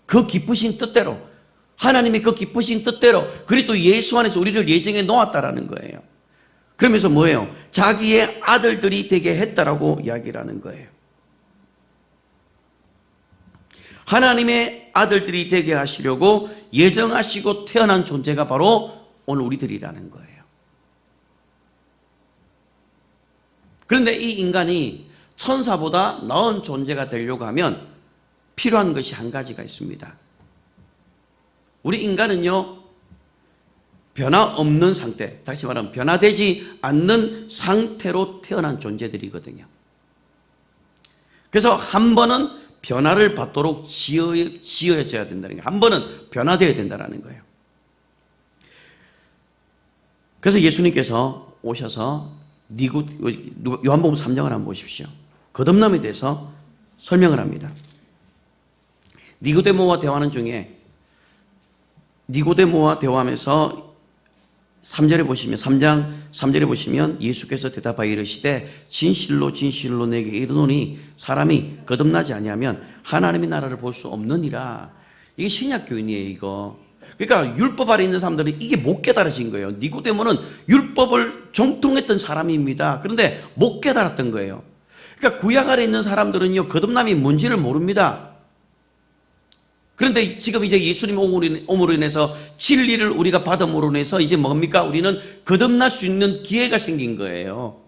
그 기쁘신 뜻대로, 하나님이 그 기쁘신 뜻대로 그리스도 예수 안에서 우리를 예정해 놓았다라는 거예요. 그러면서 뭐예요? 자기의 아들들이 되게 했다라고 이야기를 하는 거예요. 하나님의 아들들이 되게 하시려고 예정하시고 태어난 존재가 바로 오늘 우리들이라는 거예요. 그런데 이 인간이 천사보다 나은 존재가 되려고 하면 필요한 것이 한 가지가 있습니다. 우리 인간은요, 변화 없는 상태, 다시 말하면 변화되지 않는 상태로 태어난 존재들이거든요. 그래서 한 번은 변화를 받도록 지어져야 된다는 거예요. 한 번은 변화되어야 된다는 거예요. 그래서 예수님께서 오셔서 요한복음 3장을 한번 보십시오. 거듭남에 대해서 설명을 합니다. 니고데모와 대화하는 중에 니고데모와 대화하면서 3절에 보시면 3장 3절에 보시면 예수께서 대답하여 이르시되 진실로 진실로 내게 이르노니 사람이 거듭나지 아니하면 하나님의 나라를 볼 수 없느니라. 이게 신약 교인이에요, 이거. 그러니까 율법 아래 있는 사람들은 이게 못 깨달아진 거예요. 니고데모는 율법을 정통했던 사람입니다. 그런데 못 깨달았던 거예요. 그러니까 구약 아래 있는 사람들은요, 거듭남이 뭔지를 모릅니다. 그런데 지금 이제 예수님 오므로 인해서 진리를 우리가 받음으로 인해서 이제 뭡니까? 우리는 거듭날 수 있는 기회가 생긴 거예요.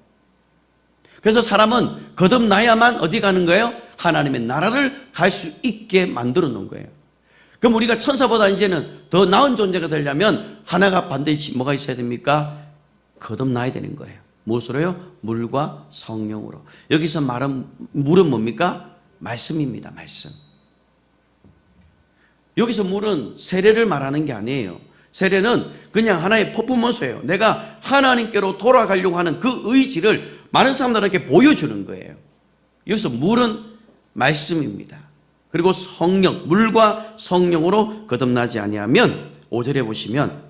그래서 사람은 거듭나야만 어디 가는 거예요? 하나님의 나라를 갈 수 있게 만들어 놓은 거예요. 그럼 우리가 천사보다 이제는 더 나은 존재가 되려면 하나가 반드시 뭐가 있어야 됩니까? 거듭나야 되는 거예요. 무엇으로요? 물과 성령으로. 여기서 말한 물은 뭡니까? 말씀입니다. 말씀. 여기서 물은 세례를 말하는 게 아니에요. 세례는 그냥 하나의 퍼포먼스예요. 내가 하나님께로 돌아가려고 하는 그 의지를 많은 사람들에게 보여주는 거예요. 여기서 물은 말씀입니다. 그리고 성령, 물과 성령으로 거듭나지 아니하면 5절에 보시면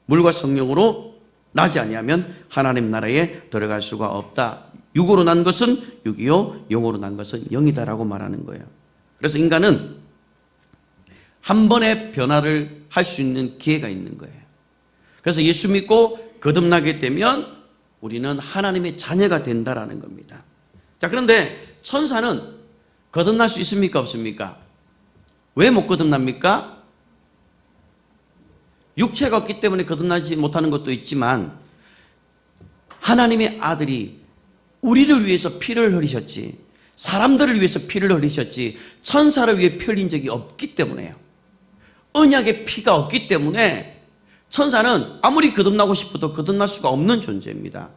물과 성령으로 나지 아니하면 하나님 나라에 들어갈 수가 없다. 육으로 난 것은 육이요, 영으로 난 것은 영이다라고 말하는 거예요. 그래서 인간은 한 번의 변화를 할 수 있는 기회가 있는 거예요. 그래서 예수 믿고 거듭나게 되면 우리는 하나님의 자녀가 된다라는 겁니다. 자, 그런데 천사는 거듭날 수 있습니까? 없습니까? 왜 못 거듭납니까? 육체가 없기 때문에 거듭나지 못하는 것도 있지만 하나님의 아들이 우리를 위해서 피를 흘리셨지, 사람들을 위해서 피를 흘리셨지 천사를 위해 피 흘린 적이 없기 때문에요. 언약의 피가 없기 때문에 천사는 아무리 거듭나고 싶어도 거듭날 수가 없는 존재입니다.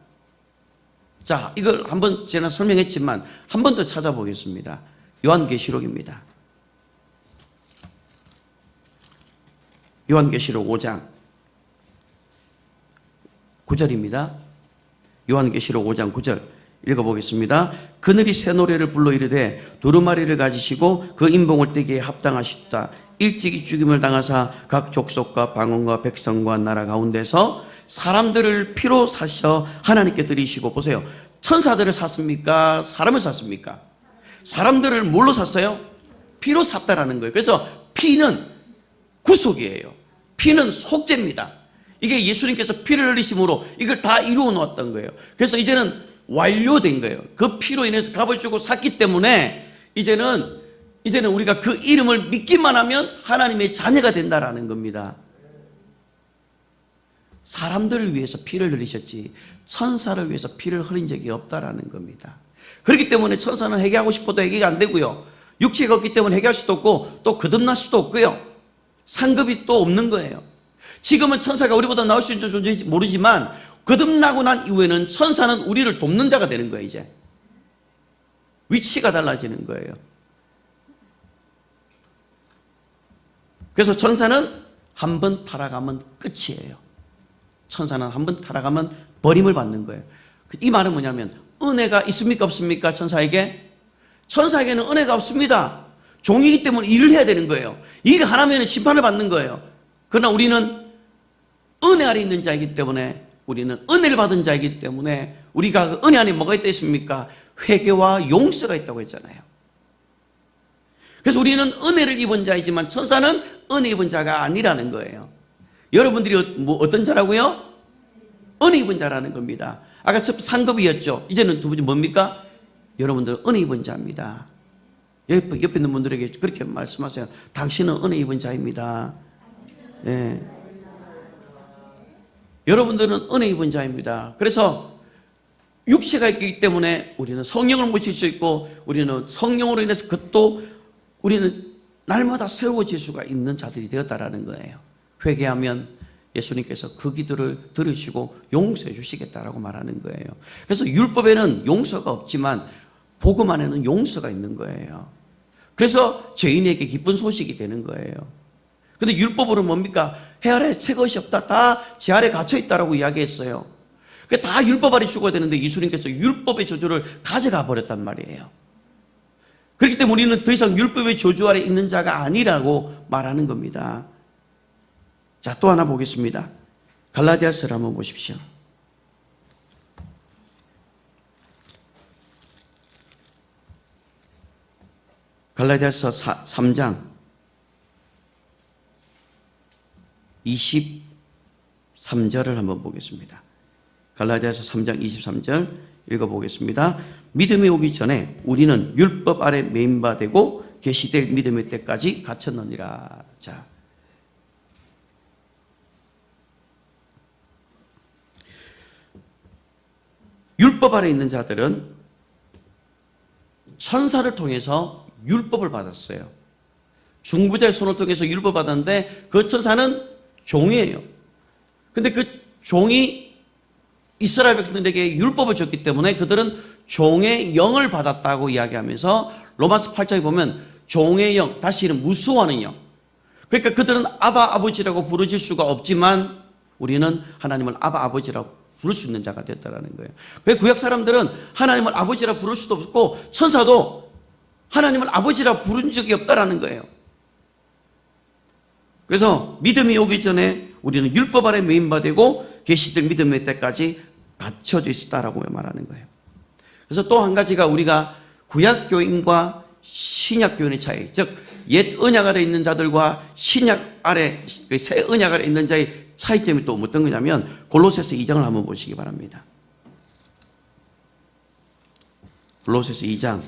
자, 이걸 한번 제가 설명했지만 한 번 더 찾아보겠습니다. 요한계시록입니다. 요한계시록 5장 9절입니다. 요한계시록 5장 9절 읽어보겠습니다. 그늘이 새 노래를 불러 이르되 두루마리를 가지시고 그 인봉을 떼기에 합당하시다. 일찍이 죽임을 당하사 각 족속과 방언과 백성과 나라 가운데서 사람들을 피로 사셔 하나님께 드리시고. 보세요. 천사들을 샀습니까? 사람을 샀습니까? 사람들을 뭘로 샀어요? 피로 샀다라는 거예요. 그래서 피는 구속이에요. 피는 속죄입니다. 이게 예수님께서 피를 흘리심으로 이걸 다 이루어 놓았던 거예요. 그래서 이제는 완료된 거예요. 그 피로 인해서 값을 주고 샀기 때문에 이제는 우리가 그 이름을 믿기만 하면 하나님의 자녀가 된다라는 겁니다. 사람들을 위해서 피를 흘리셨지 천사를 위해서 피를 흘린 적이 없다라는 겁니다. 그렇기 때문에 천사는 회개하고 싶어도 회개가 안 되고요. 육체가 없기 때문에 회개할 수도 없고 또 거듭날 수도 없고요. 상급이 또 없는 거예요. 지금은 천사가 우리보다 나을 수 있는 존재인지 모르지만 거듭나고 난 이후에는 천사는 우리를 돕는 자가 되는 거예요. 이제 위치가 달라지는 거예요. 그래서 천사는 한 번 타락하면 끝이에요. 천사는 한 번 타락하면 버림을 받는 거예요. 이 말은 뭐냐면 은혜가 있습니까 없습니까? 천사에게? 천사에게는 은혜가 없습니다. 종이기 때문에 일을 해야 되는 거예요. 일 하나면 심판을 받는 거예요. 그러나 우리는 은혜 아래 있는 자이기 때문에, 우리는 은혜를 받은 자이기 때문에 우리가 그 은혜 안에 뭐가 있다 했습니까? 회개와 용서가 있다고 했잖아요. 그래서 우리는 은혜를 입은 자이지만 천사는 은혜 입은 자가 아니라는 거예요. 여러분들이 어떤 자라고요? 은혜 입은 자라는 겁니다. 아까 첫 상급이었죠. 이제는 두 번째 뭡니까? 여러분들은 은혜 입은 자입니다. 옆에 있는 분들에게 그렇게 말씀하세요. 당신은 은혜 입은 자입니다. 네. 여러분들은 은혜 입은 자입니다. 그래서 육체가 있기 때문에 우리는 성령을 모실 수 있고, 우리는 성령으로 인해서 그것도 우리는 날마다 세워질 수가 있는 자들이 되었다라는 거예요. 회개하면 예수님께서 그 기도를 들으시고 용서해 주시겠다라고 말하는 거예요. 그래서 율법에는 용서가 없지만 복음 안에는 용서가 있는 거예요. 그래서 죄인에게 기쁜 소식이 되는 거예요. 근데 율법으로는 뭡니까? 해 아래 새 것이 없다. 다 제 아래 갇혀 있다라고 이야기했어요. 다 율법 아래 죽어야 되는데 예수님께서 율법의 저주를 가져가 버렸단 말이에요. 그렇기 때문에 우리는 더 이상 율법의 저주 아래 있는 자가 아니라고 말하는 겁니다. 자, 또 하나 보겠습니다. 갈라디아서를 한번 보십시오. 갈라디아서 3장 23절을 한번 보겠습니다. 갈라디아서 3장 23절 읽어보겠습니다. 믿음이 오기 전에 우리는 율법 아래 매인바 되고 계시될 믿음의 때까지 갇혔느니라. 자, 율법 아래 있는 자들은 천사를 통해서 율법을 받았어요. 중보자의 손을 통해서 율법을 받았는데 그 천사는 종이에요. 근데 그 종이 이스라엘 백성들에게 율법을 줬기 때문에 그들은 종의 영을 받았다고 이야기하면서 로마서 8장에 보면 종의 영, 다시는 무수하는 영. 그러니까 그들은 아바 아버지라고 부르질 수가 없지만 우리는 하나님을 아바 아버지라고 부를 수 있는 자가 됐다라는 거예요. 왜 구약 사람들은 하나님을 아버지라 부를 수도 없고 천사도 하나님을 아버지라 부른 적이 없다라는 거예요. 그래서 믿음이 오기 전에 우리는 율법 아래 매인바되고 계시될 믿음의 때까지 갇혀져 있었다라고 말하는 거예요. 그래서 또 한 가지가 우리가 구약 교인과 신약 교인의 차이, 즉 옛 언약 아래 있는 자들과 신약 아래, 새 언약 아래 있는 자의 차이점이 또 어떤 거냐면 골로새서 2장을 한번 보시기 바랍니다. 골로새서 2장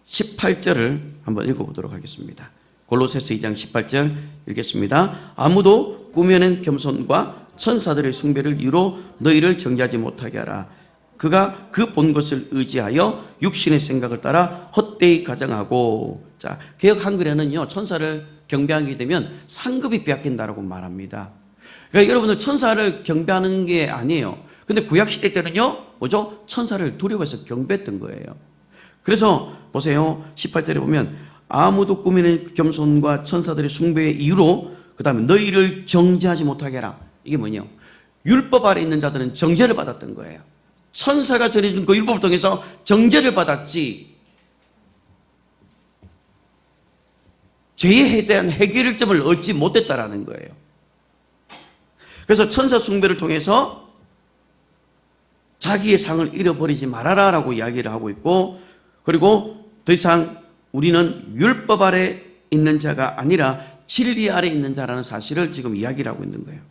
18절을 한번 읽어보도록 하겠습니다. 골로새서 2장 18절 읽겠습니다. 아무도 꾸며낸 겸손과 천사들의 숭배를 이유로 너희를 정죄하지 못하게 하라. 그가 그 본 것을 의지하여 육신의 생각을 따라 헛되이 가정하고. 자, 개역 한글에는요, 천사를 경배하게 되면 상급이 빼앗긴다라고 말합니다. 그러니까 여러분들 천사를 경배하는 게 아니에요. 근데 구약 시대 때는요, 뭐죠? 천사를 두려워해서 경배했던 거예요. 그래서 보세요. 18절에 보면 아무도 꾸미는 겸손과 천사들의 숭배의 이유로 그 다음에 너희를 정죄하지 못하게 하라. 이게 뭐냐? 율법 아래 있는 자들은 정죄를 받았던 거예요. 천사가 전해준 그 율법을 통해서 정죄를 받았지 죄에 대한 해결점을 얻지 못했다라는 거예요. 그래서 천사 숭배를 통해서 자기의 상을 잃어버리지 말아라라고 이야기를 하고 있고, 그리고 더 이상 우리는 율법 아래 있는 자가 아니라 진리 아래 있는 자라는 사실을 지금 이야기를 하고 있는 거예요.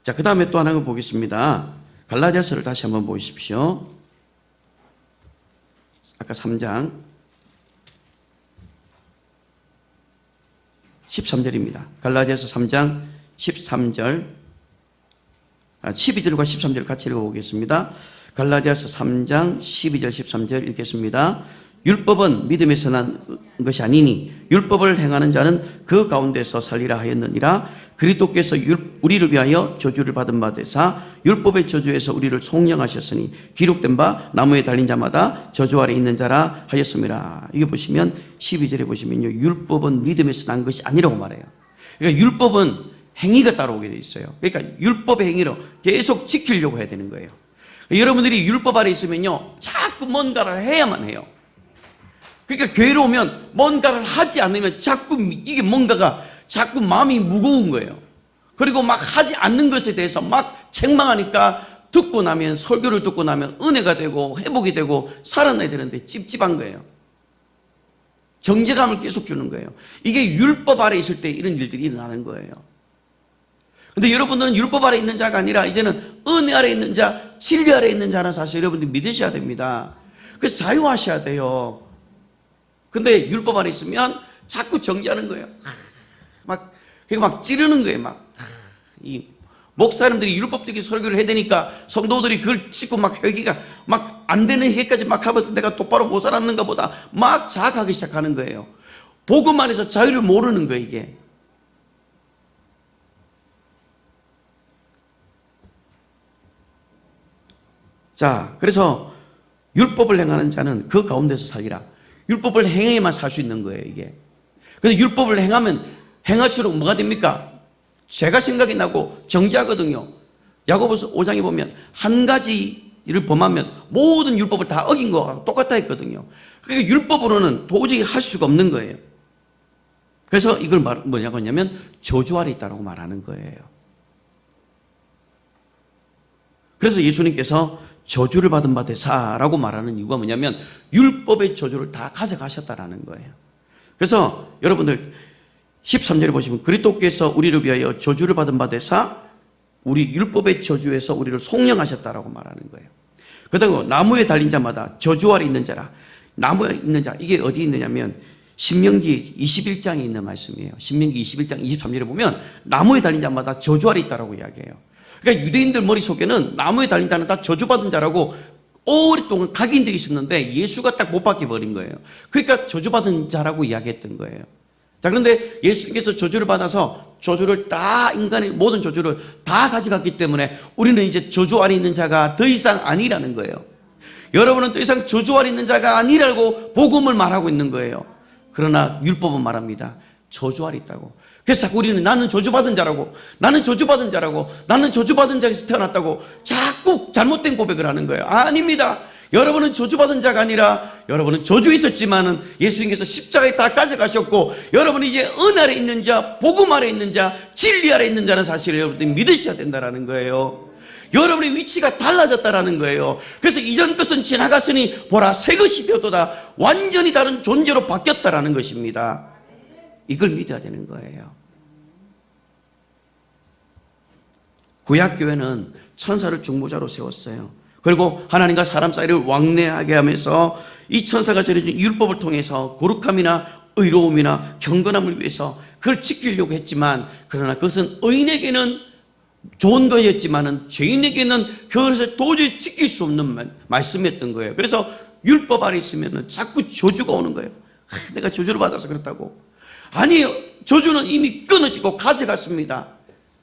자, 그 다음에 또 하나 보겠습니다. 갈라디아서를 다시 한번 보십시오. 아까 3장 13절입니다. 갈라디아서 3장 13절 12절과 13절 같이 읽어보겠습니다. 갈라디아서 3장 12절 13절 읽겠습니다. 율법은 믿음에서 난 것이 아니니 율법을 행하는 자는 그 가운데서 살리라 하였느니라. 그리스도께서 우리를 위하여 저주를 받은 바 되사 율법의 저주에서 우리를 속량하셨으니 기록된 바 나무에 달린 자마다 저주 아래 있는 자라 하였습니다. 이게 보시면 12절에 보시면요, 율법은 믿음에서 난 것이 아니라고 말해요. 그러니까 율법은 행위가 따라오게 돼 있어요. 그러니까 율법의 행위로 계속 지키려고 해야 되는 거예요. 여러분들이 율법 아래 있으면요, 자꾸 뭔가를 해야만 해요. 그러니까 교회로 오면 뭔가를 하지 않으면 자꾸 이게 뭔가가 자꾸 마음이 무거운 거예요. 그리고 막 하지 않는 것에 대해서 막 책망하니까 듣고 나면, 설교를 듣고 나면 은혜가 되고 회복이 되고 살아나야 되는데 찝찝한 거예요. 정죄감을 계속 주는 거예요. 이게 율법 아래 있을 때 이런 일들이 일어나는 거예요. 근데 여러분들은 율법 아래 있는 자가 아니라 이제는 은혜 아래 있는 자, 진리 아래 있는 자라는 사실 여러분들이 믿으셔야 됩니다. 그래서 자유하셔야 돼요. 근데 율법 안에 있으면 자꾸 정죄하는 거예요. 막 찌르는 거예요. 이 목사님들이 율법적인 설교를 해야 되니까 성도들이 그걸 찍고 막 회개가 막 안 되는 회개까지 막 하면서 내가 똑바로 못 살았는가 보다 막 자학하기 시작하는 거예요. 복음 안에서 자유를 모르는 거예요, 이게. 자, 그래서 율법을 행하는 자는 그 가운데서 살리라. 율법을 행해야만 살 수 있는 거예요, 이게. 근데 율법을 행할수록 뭐가 됩니까? 죄가 생각이 나고 정죄하거든요. 야고보서 5장에 보면 한 가지를 범하면 모든 율법을 다 어긴 거와 똑같다 했거든요. 그러니까 율법으로는 도저히 할 수가 없는 거예요. 그래서 이걸 뭐냐고 하냐면 저주 아래 있다고 말하는 거예요. 그래서 예수님께서 저주를 받은 바 되사라고 말하는 이유가 뭐냐면 율법의 저주를 다 가져가셨다라는 거예요. 그래서 여러분들 13절에 보시면 그리스도께서 우리를 위하여 저주를 받은 바 되사 우리 율법의 저주에서 우리를 속량하셨다라고 말하는 거예요. 그다음에 나무에 달린 자마다 저주 아래 있는 자라. 나무에 있는 자, 이게 어디 있느냐면 신명기 21장에 있는 말씀이에요. 신명기 21장 23절에 보면 나무에 달린 자마다 저주 아래 있다라고 이야기해요. 그러니까 유대인들 머릿속에는 나무에 달린 자는 다 저주받은 자라고 오랫동안 각인되어 있었는데 예수가 딱 못 박혀버린 거예요. 그러니까 저주받은 자라고 이야기했던 거예요. 자, 그런데 예수님께서 저주를 받아서 저주를 다, 인간의 모든 저주를 다 가져갔기 때문에 우리는 이제 저주 아래 있는 자가 더 이상 아니라는 거예요. 여러분은 더 이상 저주 아래 있는 자가 아니라고 복음을 말하고 있는 거예요. 그러나 율법은 말합니다. 저주 아래 있다고. 그래서 자꾸 우리는 나는 저주받은 자라고, 나는 저주받은 자라고, 나는 저주받은 자에서 태어났다고 자꾸 잘못된 고백을 하는 거예요. 아닙니다. 여러분은 저주받은 자가 아니라 여러분은 저주에 있었지만은 예수님께서 십자가에 다 가져가셨고 여러분이 이제 은 아래 있는 자, 복음 아래 있는 자, 진리 아래 있는 자는 사실을 여러분들이 믿으셔야 된다는 거예요. 여러분의 위치가 달라졌다라는 거예요. 그래서 이전 것은 지나갔으니 보라 새 것이 되었도다. 완전히 다른 존재로 바뀌었다라는 것입니다. 이걸 믿어야 되는 거예요. 구약교회는 천사를 중보자로 세웠어요. 그리고 하나님과 사람 사이를 왕래하게 하면서 이 천사가 전해준 율법을 통해서 거룩함이나 의로움이나 경건함을 위해서 그걸 지키려고 했지만 그러나 그것은 의인에게는 좋은 거였지만은 죄인에게는 그것을 도저히 지킬 수 없는 말씀이었던 거예요. 그래서 율법 아래 있으면 자꾸 저주가 오는 거예요. 내가 저주를 받아서 그렇다고. 아니에요. 저주는 이미 끊어지고 가져갔습니다.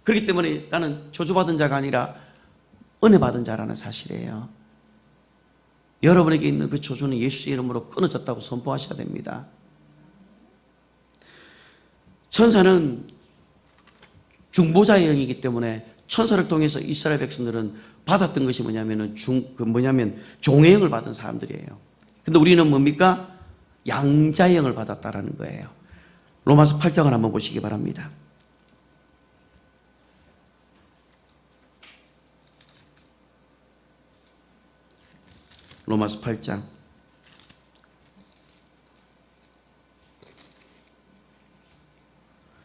그렇기 때문에 나는 저주받은 자가 아니라 은혜 받은 자라는 사실이에요. 여러분에게 있는 그 저주는 예수의 이름으로 끊어졌다고 선포하셔야 됩니다. 천사는 중보자의 영이기 때문에 천사를 통해서 이스라엘 백성들은 받았던 것이 뭐냐면 종의 영을 받은 사람들이에요. 근데 우리는 뭡니까? 양자의 영을 받았다라는 거예요. 로마서 8장을 한번 보시기 바랍니다. 로마서 8장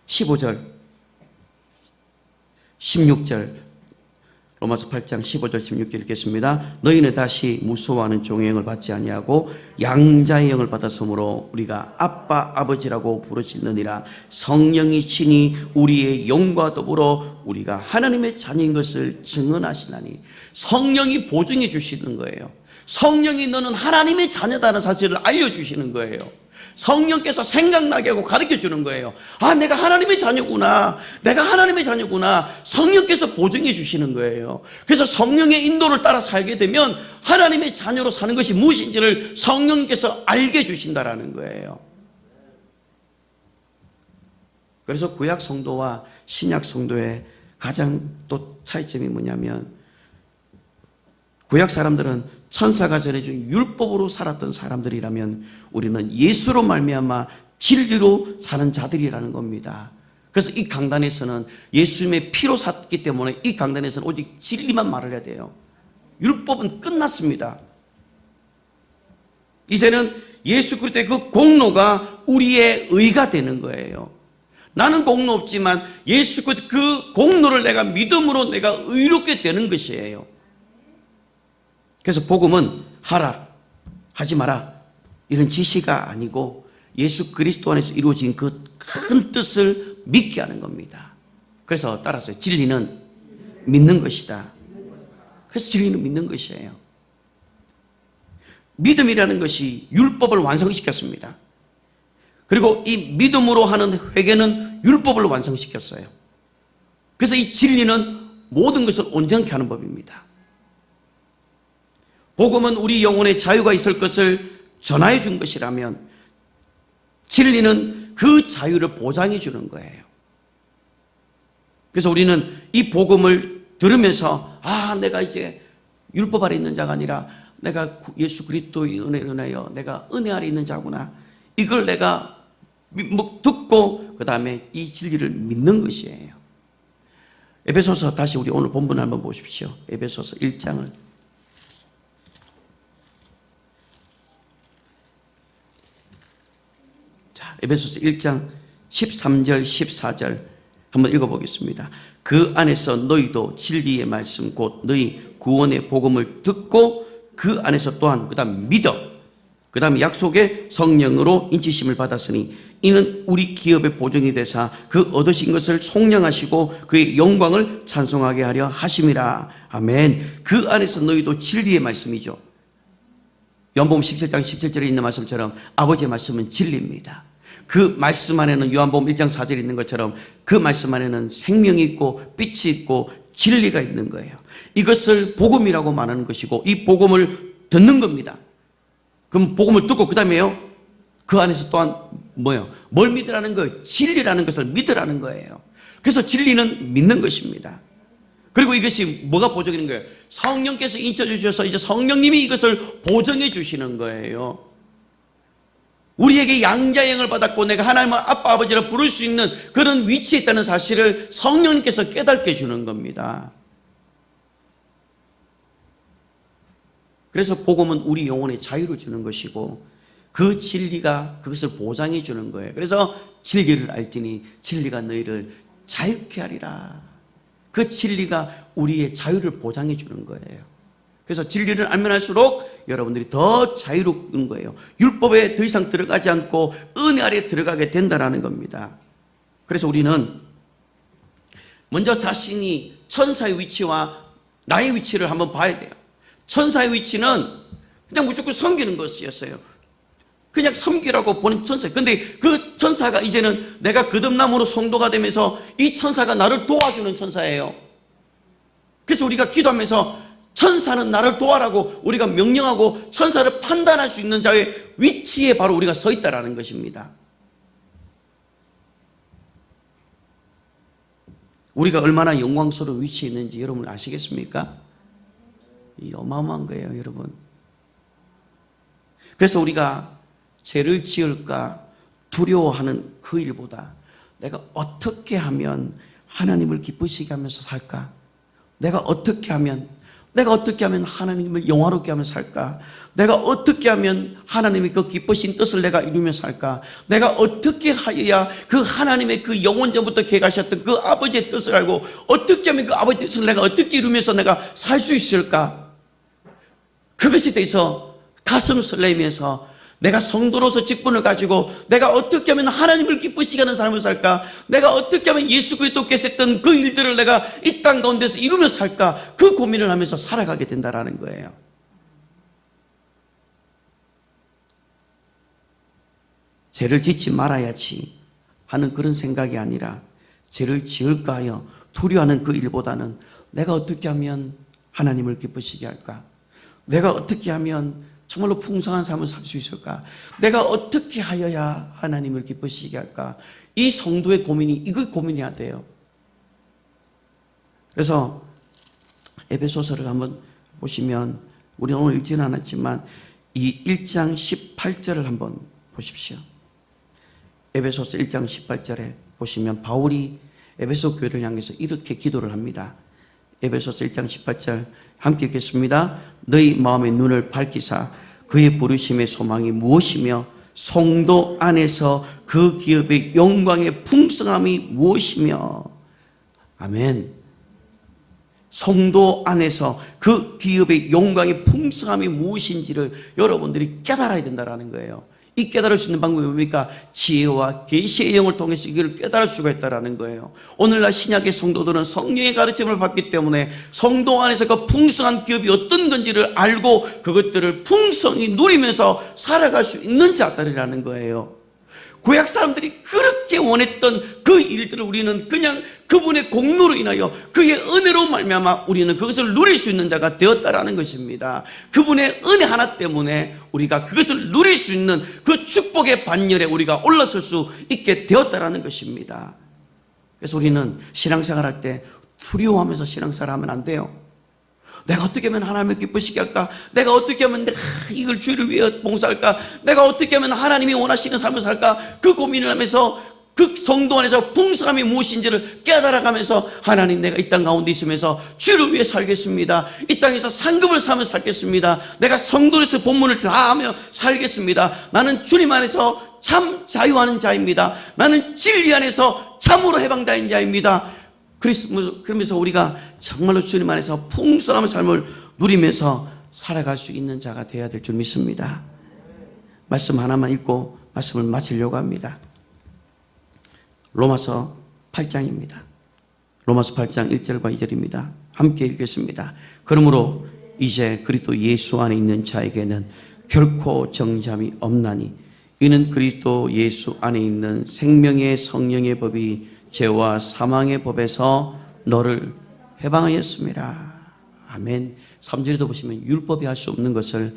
15절 16절 로마서 8장 15절 16절 읽겠습니다. 너희는 다시 무서워하는 종의 영을 받지 아니하고 양자의 영을 받았으므로 우리가 아빠 아버지라고 부르시느니라. 성령이 친히 우리의 영과 더불어 우리가 하나님의 자녀인 것을 증언하시나니. 성령이 보증해 주시는 거예요. 성령이 너는 하나님의 자녀다는 사실을 알려주시는 거예요. 성령께서 생각나게 하고 가르쳐 주는 거예요. 아, 내가 하나님의 자녀구나. 내가 하나님의 자녀구나. 성령께서 보증해 주시는 거예요. 그래서 성령의 인도를 따라 살게 되면 하나님의 자녀로 사는 것이 무엇인지를 성령께서 알게 주신다라는 거예요. 그래서 구약 성도와 신약 성도의 가장 또 차이점이 뭐냐면, 구약 사람들은 천사가 전해준 율법으로 살았던 사람들이라면 우리는 예수로 말미암아 진리로 사는 자들이라는 겁니다. 그래서 이 강단에서는 예수님의 피로 샀기 때문에 이 강단에서는 오직 진리만 말을 해야 돼요. 율법은 끝났습니다. 이제는 예수 그리스도의 그 공로가 우리의 의가 되는 거예요. 나는 공로 없지만 예수 그리스도 그 공로를 내가 믿음으로 내가 의롭게 되는 것이에요. 그래서 복음은 하라, 하지 마라 이런 지시가 아니고 예수 그리스도 안에서 이루어진 그 큰 뜻을 믿게 하는 겁니다. 그래서 따라서 진리는 믿는 것이다. 그래서 진리는 믿는 것이에요. 믿음이라는 것이 율법을 완성시켰습니다. 그리고 이 믿음으로 하는 회개는 율법을 완성시켰어요. 그래서 이 진리는 모든 것을 온전케 하는 법입니다. 복음은 우리 영혼에 자유가 있을 것을 전하여 준 것이라면 진리는 그 자유를 보장해 주는 거예요. 그래서 우리는 이 복음을 들으면서 내가 이제 율법 아래 있는 자가 아니라 내가 예수 그리스도의 은혜로 인하여 내가 은혜 아래 있는 자구나. 이걸 내가 듣고 그 다음에 이 진리를 믿는 것이에요. 에베소서 다시 우리 오늘 본문을 한번 보십시오. 에베소서 1장을 에베소서 1장 13절 14절 한번 읽어보겠습니다. 그 안에서 너희도 진리의 말씀 곧 너희 구원의 복음을 듣고 그 안에서 또한 그 다음 믿어 그 다음 약속의 성령으로 인치심을 받았으니 이는 우리 기업의 보증이 되사 그 얻으신 것을 속량하시고 그의 영광을 찬송하게 하려 하심이라. 아멘. 그 안에서 너희도 진리의 말씀이죠. 요한복음 17장 17절에 있는 말씀처럼 아버지의 말씀은 진리입니다. 그 말씀 안에는 요한복음 1장 4절에 있는 것처럼 그 말씀 안에는 생명이 있고 빛이 있고 진리가 있는 거예요. 이것을 복음이라고 말하는 것이고 이 복음을 듣는 겁니다. 그럼 복음을 듣고 그 다음에요 그 안에서 또한 뭐예요? 뭘 믿으라는 거예요? 진리라는 것을 믿으라는 거예요. 그래서 진리는 믿는 것입니다. 그리고 이것이 뭐가 보정되는 거예요? 성령께서 인쳐주셔서 이제 성령님이 이것을 보정해 주시는 거예요. 우리에게 양자의 영을 받았고 내가 하나님을 아빠 아버지라 부를 수 있는 그런 위치에 있다는 사실을 성령님께서 깨닫게 해주는 겁니다. 그래서 복음은 우리 영혼에 자유를 주는 것이고 그 진리가 그것을 보장해 주는 거예요. 그래서 진리를 알지니 진리가 너희를 자유케 하리라. 그 진리가 우리의 자유를 보장해 주는 거예요. 그래서 진리를 알면 할수록 여러분들이 더 자유로운 거예요. 율법에 더 이상 들어가지 않고 은혜 아래에 들어가게 된다는 겁니다. 그래서 우리는 먼저 자신이 천사의 위치와 나의 위치를 한번 봐야 돼요. 천사의 위치는 그냥 무조건 섬기는 것이었어요. 그냥 섬기라고 보는 천사예요. 근데 그 천사가 이제는 내가 거듭남으로 성도가 되면서 이 천사가 나를 도와주는 천사예요. 그래서 우리가 기도하면서 천사는 나를 도와라고 우리가 명령하고 천사를 판단할 수 있는 자의 위치에 바로 우리가 서 있다라는 것입니다. 우리가 얼마나 영광스러운 위치에 있는지 여러분 아시겠습니까? 이 어마어마한 거예요, 여러분. 그래서 우리가 죄를 지을까 두려워하는 그 일보다 내가 어떻게 하면 하나님을 기쁘시게 하면서 살까? 내가 어떻게 하면 하나님을 영화롭게 하면서 살까? 내가 어떻게 하면 하나님의 그 기쁘신 뜻을 내가 이루며 살까? 내가 어떻게 하여야 그 하나님의 그 영원전부터 계획하셨던 그 아버지의 뜻을 알고 어떻게 하면 그 아버지의 뜻을 내가 어떻게 이루면서 내가 살 수 있을까? 그것에 대해서 가슴 설레면서 내가 성도로서 직분을 가지고 내가 어떻게 하면 하나님을 기쁘시게 하는 삶을 살까? 내가 어떻게 하면 예수 그리스도께서 했던 그 일들을 내가 이 땅 가운데서 이루며 살까? 그 고민을 하면서 살아가게 된다는 거예요. 죄를 짓지 말아야지 하는 그런 생각이 아니라 죄를 지을까 하여 두려워하는 그 일보다는 내가 어떻게 하면 하나님을 기쁘시게 할까? 내가 어떻게 하면 정말로 풍성한 삶을 살 수 있을까? 내가 어떻게 하여야 하나님을 기쁘시게 할까? 이 성도의 고민이 이걸 고민해야 돼요. 그래서 에베소서를 한번 보시면 우리는 오늘 읽지는 않았지만 이 1장 18절을 한번 보십시오. 에베소서 1장 18절에 보시면 바울이 에베소 교회를 향해서 이렇게 기도를 합니다. 에베소서 1장 18절 함께 읽겠습니다. 너희 마음의 눈을 밝히사 그의 부르심의 소망이 무엇이며 성도 안에서 그 기업의 영광의 풍성함이 무엇이며. 아멘. 성도 안에서 그 기업의 영광의 풍성함이 무엇인지를 여러분들이 깨달아야 된다는 거예요. 이 깨달을 수 있는 방법이 뭡니까? 지혜와 계시의 영을 통해서 이걸 깨달을 수가 있다는 거예요. 오늘날 신약의 성도들은 성령의 가르침을 받기 때문에 성도 안에서 그 풍성한 기업이 어떤 건지를 알고 그것들을 풍성히 누리면서 살아갈 수 있는 자들이라는 거예요. 구약 사람들이 그렇게 원했던 그 일들을 우리는 그냥 그분의 공로로 인하여 그의 은혜로 말미암아 우리는 그것을 누릴 수 있는 자가 되었다라는 것입니다. 그분의 은혜 하나 때문에 우리가 그것을 누릴 수 있는 그 축복의 반열에 우리가 올라설 수 있게 되었다라는 것입니다. 그래서 우리는 신앙생활할 때 두려워하면서 신앙생활하면 안 돼요. 내가 어떻게 하면 하나님을 기쁘시게 할까? 내가 어떻게 하면 내가 이걸 주의를 위해 봉사할까? 내가 어떻게 하면 하나님이 원하시는 삶을 살까? 그 고민을 하면서 그 성도 안에서 풍성함이 무엇인지를 깨달아가면서 하나님, 내가 이 땅 가운데 있으면서 주를 위해 살겠습니다. 이 땅에서 상급을 사며 살겠습니다. 내가 성도로서 본문을 다 하며 살겠습니다. 나는 주님 안에서 참 자유하는 자입니다. 나는 진리 안에서 참으로 해방된 자입니다. 그러면서 우리가 정말로 주님 안에서 풍성한 삶을 누리면서 살아갈 수 있는 자가 되어야 될 줄 믿습니다. 말씀 하나만 읽고 말씀을 마치려고 합니다. 로마서 8장입니다. 로마서 8장 1절과 2절입니다. 함께 읽겠습니다. 그러므로 이제 그리스도 예수 안에 있는 자에게는 결코 정죄함이 없나니 이는 그리스도 예수 안에 있는 생명의 성령의 법이 죄와 사망의 법에서 너를 해방하였습니다. 아멘. 3절에도 보시면 율법이 할 수 없는 것을,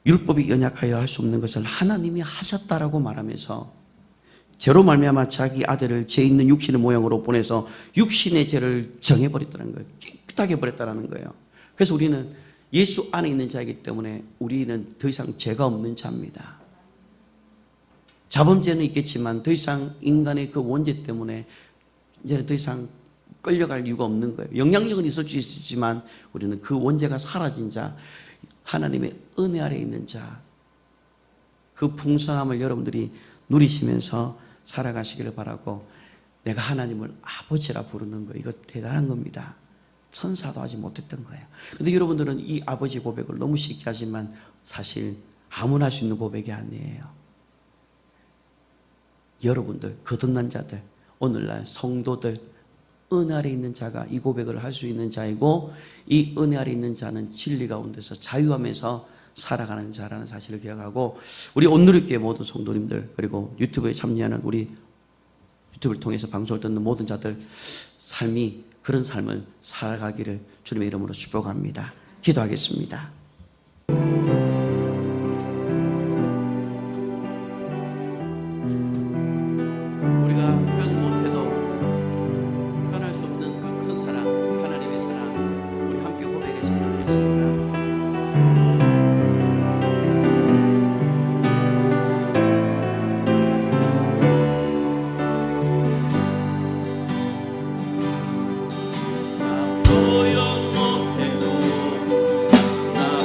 율법이 연약하여 할 수 없는 것을 하나님이 하셨다라고 말하면서 죄로 말미암아 자기 아들을 죄 있는 육신의 모양으로 보내서 육신의 죄를 정해버렸다는 거예요. 깨끗하게 버렸다는 거예요. 그래서 우리는 예수 안에 있는 자이기 때문에 우리는 더 이상 죄가 없는 자입니다. 자범죄는 있겠지만 더 이상 인간의 그 원죄 때문에 이제는 더 이상 끌려갈 이유가 없는 거예요. 영향력은 있을 수 있지만 우리는 그 원죄가 사라진 자, 하나님의 은혜 아래 있는 자, 그 풍성함을 여러분들이 누리시면서 살아가시기를 바라고, 내가 하나님을 아버지라 부르는 거, 이거 대단한 겁니다. 천사도 하지 못했던 거예요. 그런데 여러분들은 이 아버지 고백을 너무 쉽게 하지만 사실 아무나 할 수 있는 고백이 아니에요. 여러분들, 거듭난 자들, 오늘날 성도들, 은혜 아래 있는 자가 이 고백을 할 수 있는 자이고, 이 은혜 아래 있는 자는 진리 가운데서 자유하면서 살아가는 자라는 사실을 기억하고, 우리 온누리교회 모든 성도님들, 그리고 유튜브에 참여하는 우리 유튜브를 통해서 방송을 듣는 모든 자들 삶이 그런 삶을 살아가기를 주님의 이름으로 축복합니다. 기도하겠습니다. 우리가 표현 못해도 표현할 수 없는 그 큰 사랑, 하나님의 사랑, 우리 함께 고백했으면 좋겠습니다. 표현 못해도 나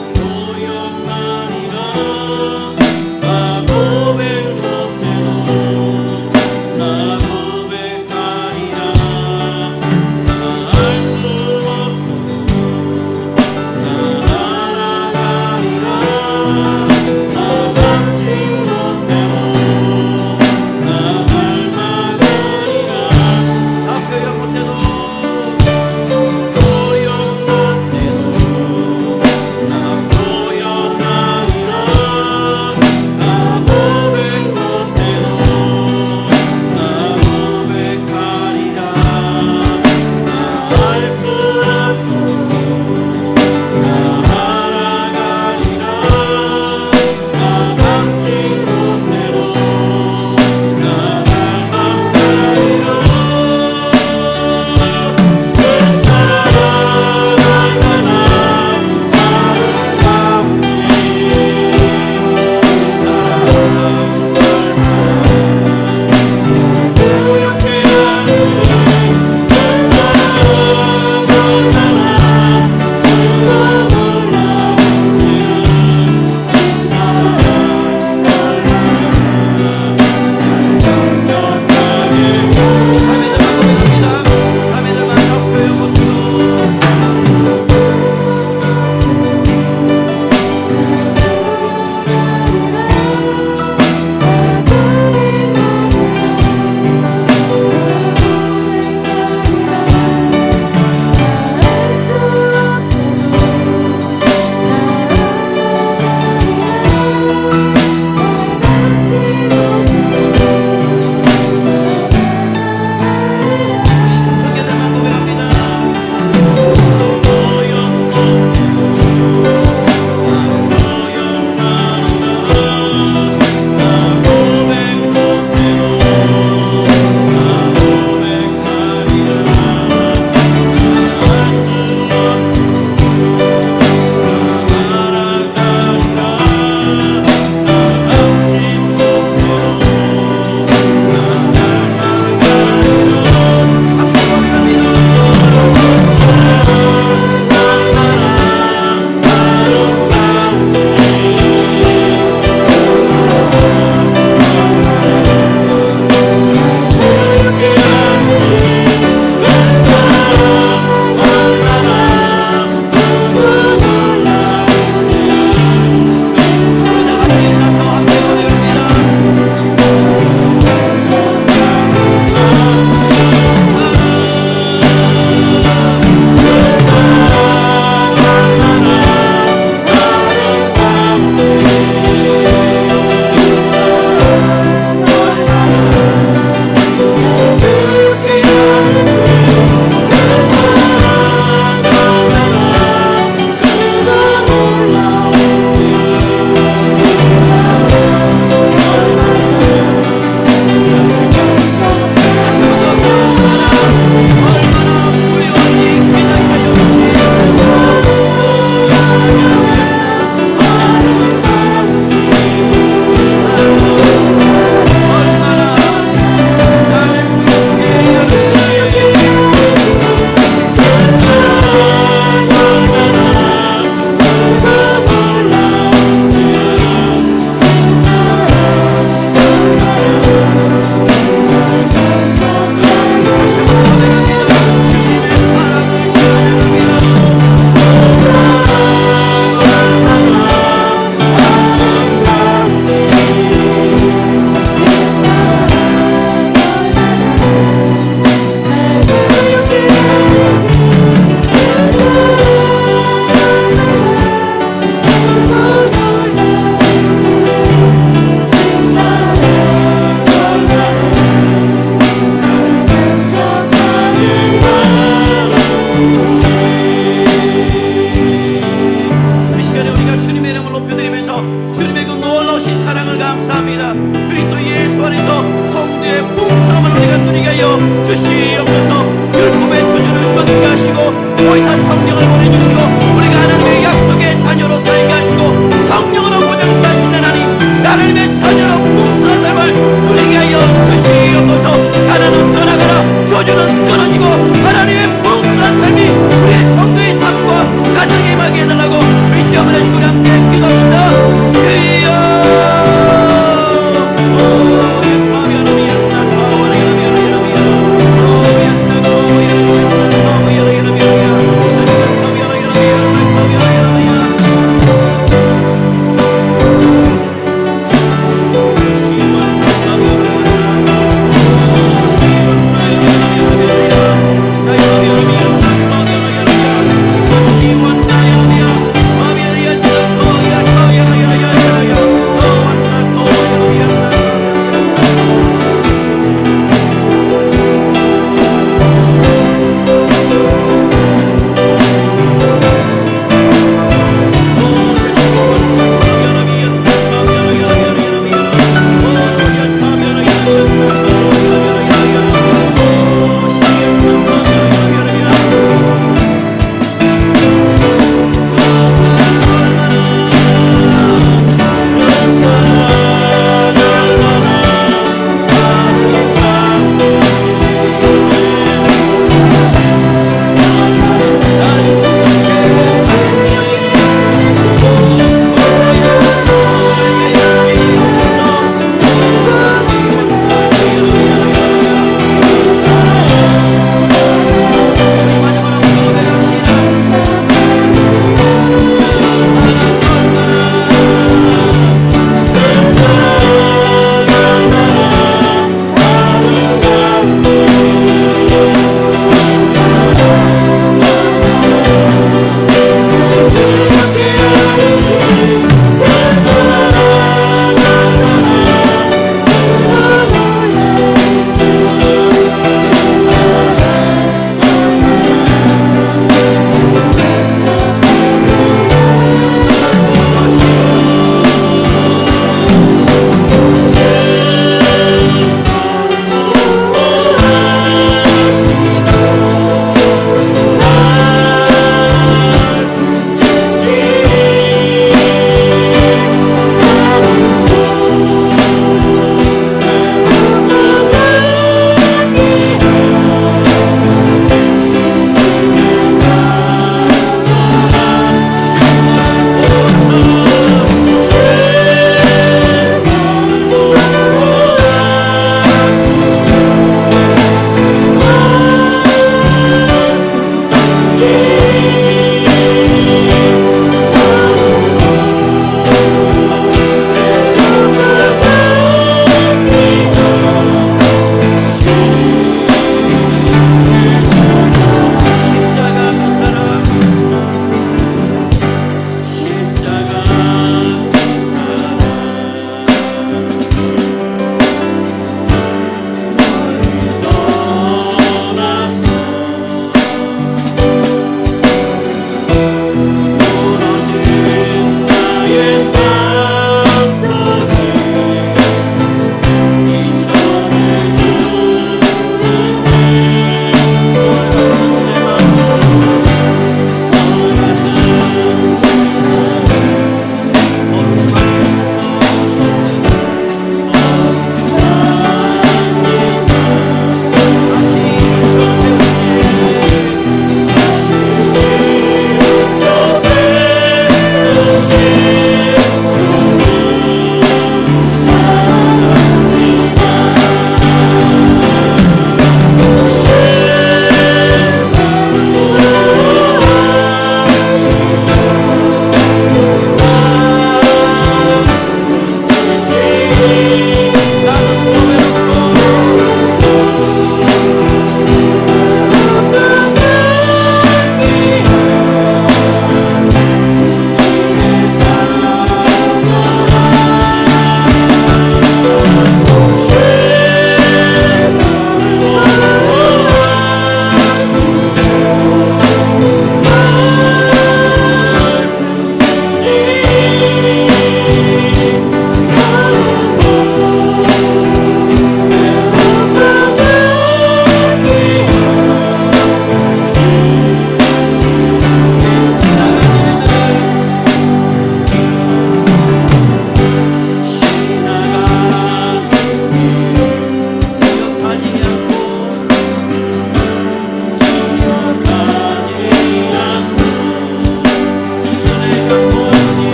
높여드리면서 주님의 그 놀라우신 사랑을 감사합니다. 그리스도 예수 안에서 성도의 풍성함을 우리가 누리게 하여 주시옵소서. 율법의 조주를 끊게 하시고 보혜사 성령을 보내주시고 우리가 하나님의 약속의 자녀로 살게 하시고 성령으로 보장케 하신 하나님, 하나님의 자녀로 풍성한 삶을 누리게 하여 주시옵소서. 하나는 떠나가라, 조주는 끊어지고 하나님의 풍성한 삶이 우리의 성도의 삶과 가정에 임하게 해달라고 우리 시험을 하시고 함께 기도합시다. 주여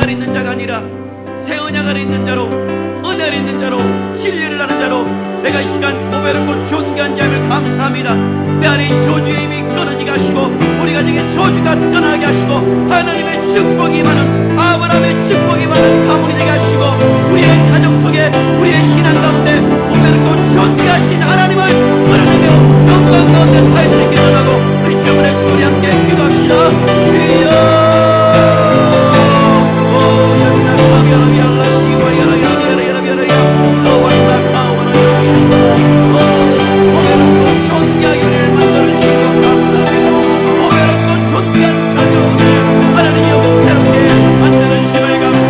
아래 있는 자가 아니라 새 언약 아래 있는 자로, 은혜 아래 있는 자로, 진리를 아는 자로 내가 이 시간 고백하고 존귀한 자임을 감사합니다. 내 안에 저주의 힘이 끊어지게 하시고 우리 가정의 저주가 떠나게 하시고 하나님의 축복이 많은, 아브라함의 축복이 많은 가문이 되게 하시고 우리의 가정 속에 우리의 신앙 가운데 고백하고 존귀하신 하나님을 드러내며 영광 가운데 살 수 있게 달라고 우리 주님의 주님 함께 기도합시다. 주여 하나님이여 새롭게 만드는 심을 감사합니다.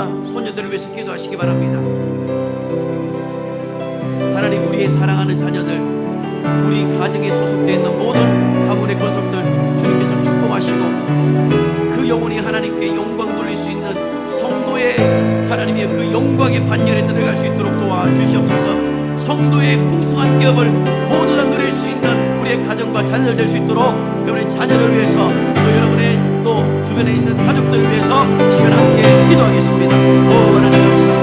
자녀와 소녀들을 위해서 기도하시기 바랍니다. 하나님, 우리의 사랑하는 자녀들, 우리 가정에 소속되어 있는 모든 가문의 권속들 주님께서 축복하시고 그 영혼이 하나님께 영광 돌릴 수 있는 성도의 하나님의 그 영광의 반열에 들어갈 수 있도록 도와주시옵소서. 성도의 풍성한 기업을 모두 다 누릴 수 있는 우리의 가정과 자녀들 될 수 있도록 여러분의 자녀를 위해서 또 여러분의 또 주변에 있는 가족들을 위해서 시간 함께 기도하겠습니다. 오 하나님 감사합니다.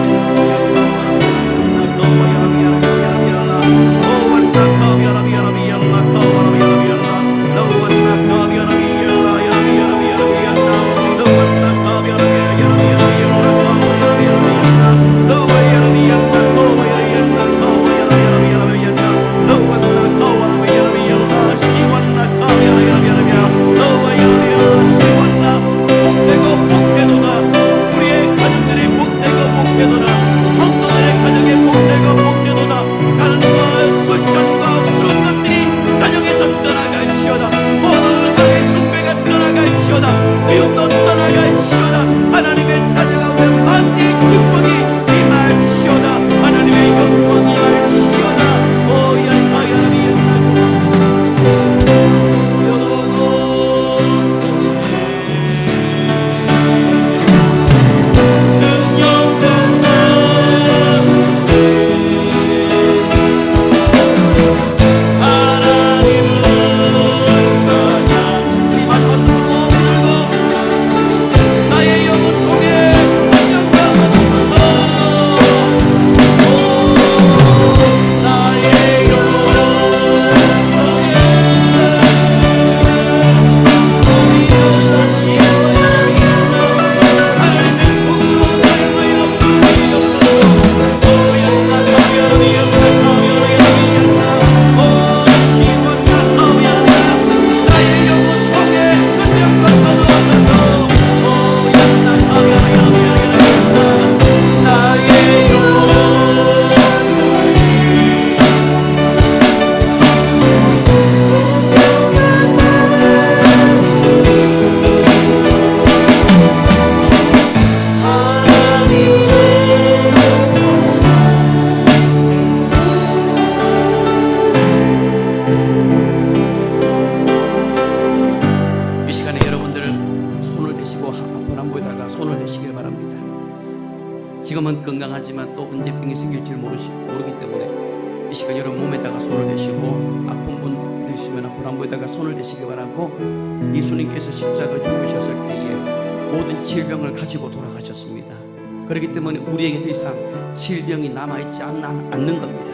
지금은 건강하지만 또 언제 병이 생길지 모르기 때문에 이 시간 여러분 몸에다가 손을 대시고 아픈 분들 있으면 불안부에다가 손을 대시기 바라고, 예수님께서 십자가 죽으셨을 때에 모든 질병을 가지고 돌아가셨습니다. 그렇기 때문에 우리에게 더 이상 질병이 남아있지 않는 겁니다.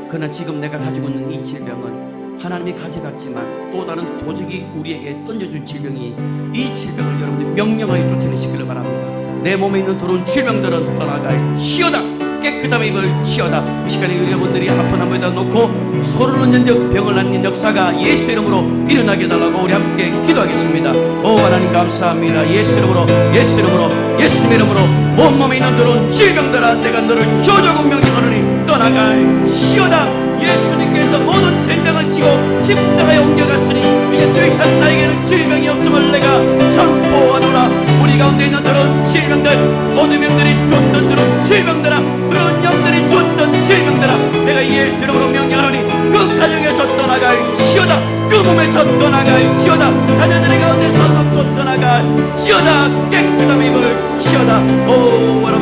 그러나 지금 내가 가지고 있는 이 질병은 하나님이 가져갔지만 또 다른 도적이 우리에게 던져준 질병이, 이 질병을 여러분들이 명령하여 쫓아내시기를 바랍니다. 내 몸에 있는 더러운 질병들은 떠나갈지어다. 깨끗함의 입을 치어다. 이 시간에 여러분들이 아픈 한 몸에다 놓고 소를 얹은 병을 낫는 역사가 예수 이름으로 일어나게 해달라고 우리 함께 기도하겠습니다. 오 하나님 감사합니다. 예수 이름으로, 예수 이름으로, 예수님의 이름으로 온몸에 있는 더러운 질병들아, 내가 너를 저주하고 명령하노니 떠나갈지어다. 예수님께서 모든 질병을 지고 십자가에 옮겨갔으니 이제 더 이상 나에게는 질병이 없음을 내가 선포하노라. 우리 가운데 있는 더러운 질병들, 모든 명들이 줬던 더러운 질병들아, 더러운 영들이 줬던 질병들아, 내가 예수 이름으로 명령하노니 그 가정에서 떠나갈지어다. 그 몸에서 떠나갈지어다. 자녀들의 가운데서 놓고 떠나갈지어다. 깨끗함의 입을 치어다. 오 여러분,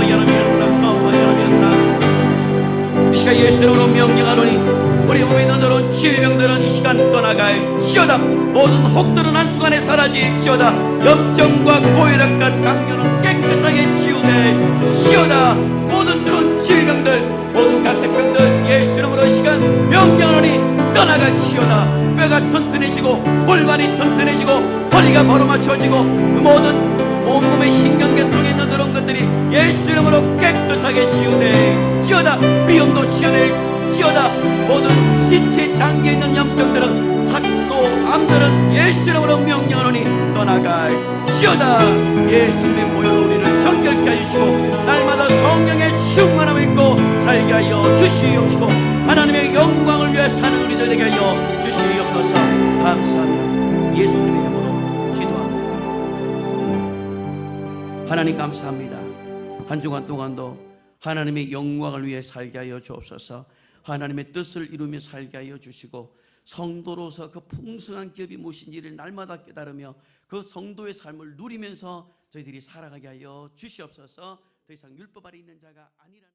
이 시간 예수 이름으로 명령하노니 우리 몸에 있는 더러운 질병들은 이 시간 떠나갈지어다. 모든 혹들은 한순간에 사라질지어다. 염증과 고혈압과 당뇨는 깨끗하게 치유될지어다. 모든 더러운 질병들, 모든 각색병들 예수 이름으로 이 시간 명령하노니 떠나갈지어다. 뼈가 튼튼해지고 골반이 튼튼해지고 허리가 바로 맞춰지고 모든 온몸의 신경계통에 있는 그런 것들이 예수 이름으로 깨끗하게 치유될지어다. 비염도 치유될지어다. 모든 신체 장기에 있는 염증들은, 학도 암들은 예수 이름으로 명령하노니 떠나갈지어다. 예수님의 보혈로 우리를 정결케 해주시고 날마다 성령의 충만함을 입고 살게 하여 주시옵시고 하나님의 영광을 위해 사는 우리들 되게 하여 주시옵소서. 감사하며 예수님의 이름으로 기도합니다. 하나님 감사합니다. 한 주간 동안도 하나님의 영광을 위해 살게 하여 주옵소서. 하나님의 뜻을 이루며 살게 하여 주시고 성도로서 그 풍성한 기업이 무엇인지를 날마다 깨달으며 그 성도의 삶을 누리면서 저희들이 살아가게 하여 주시옵소서. 더 이상 율법 아래 있는 자가 아니라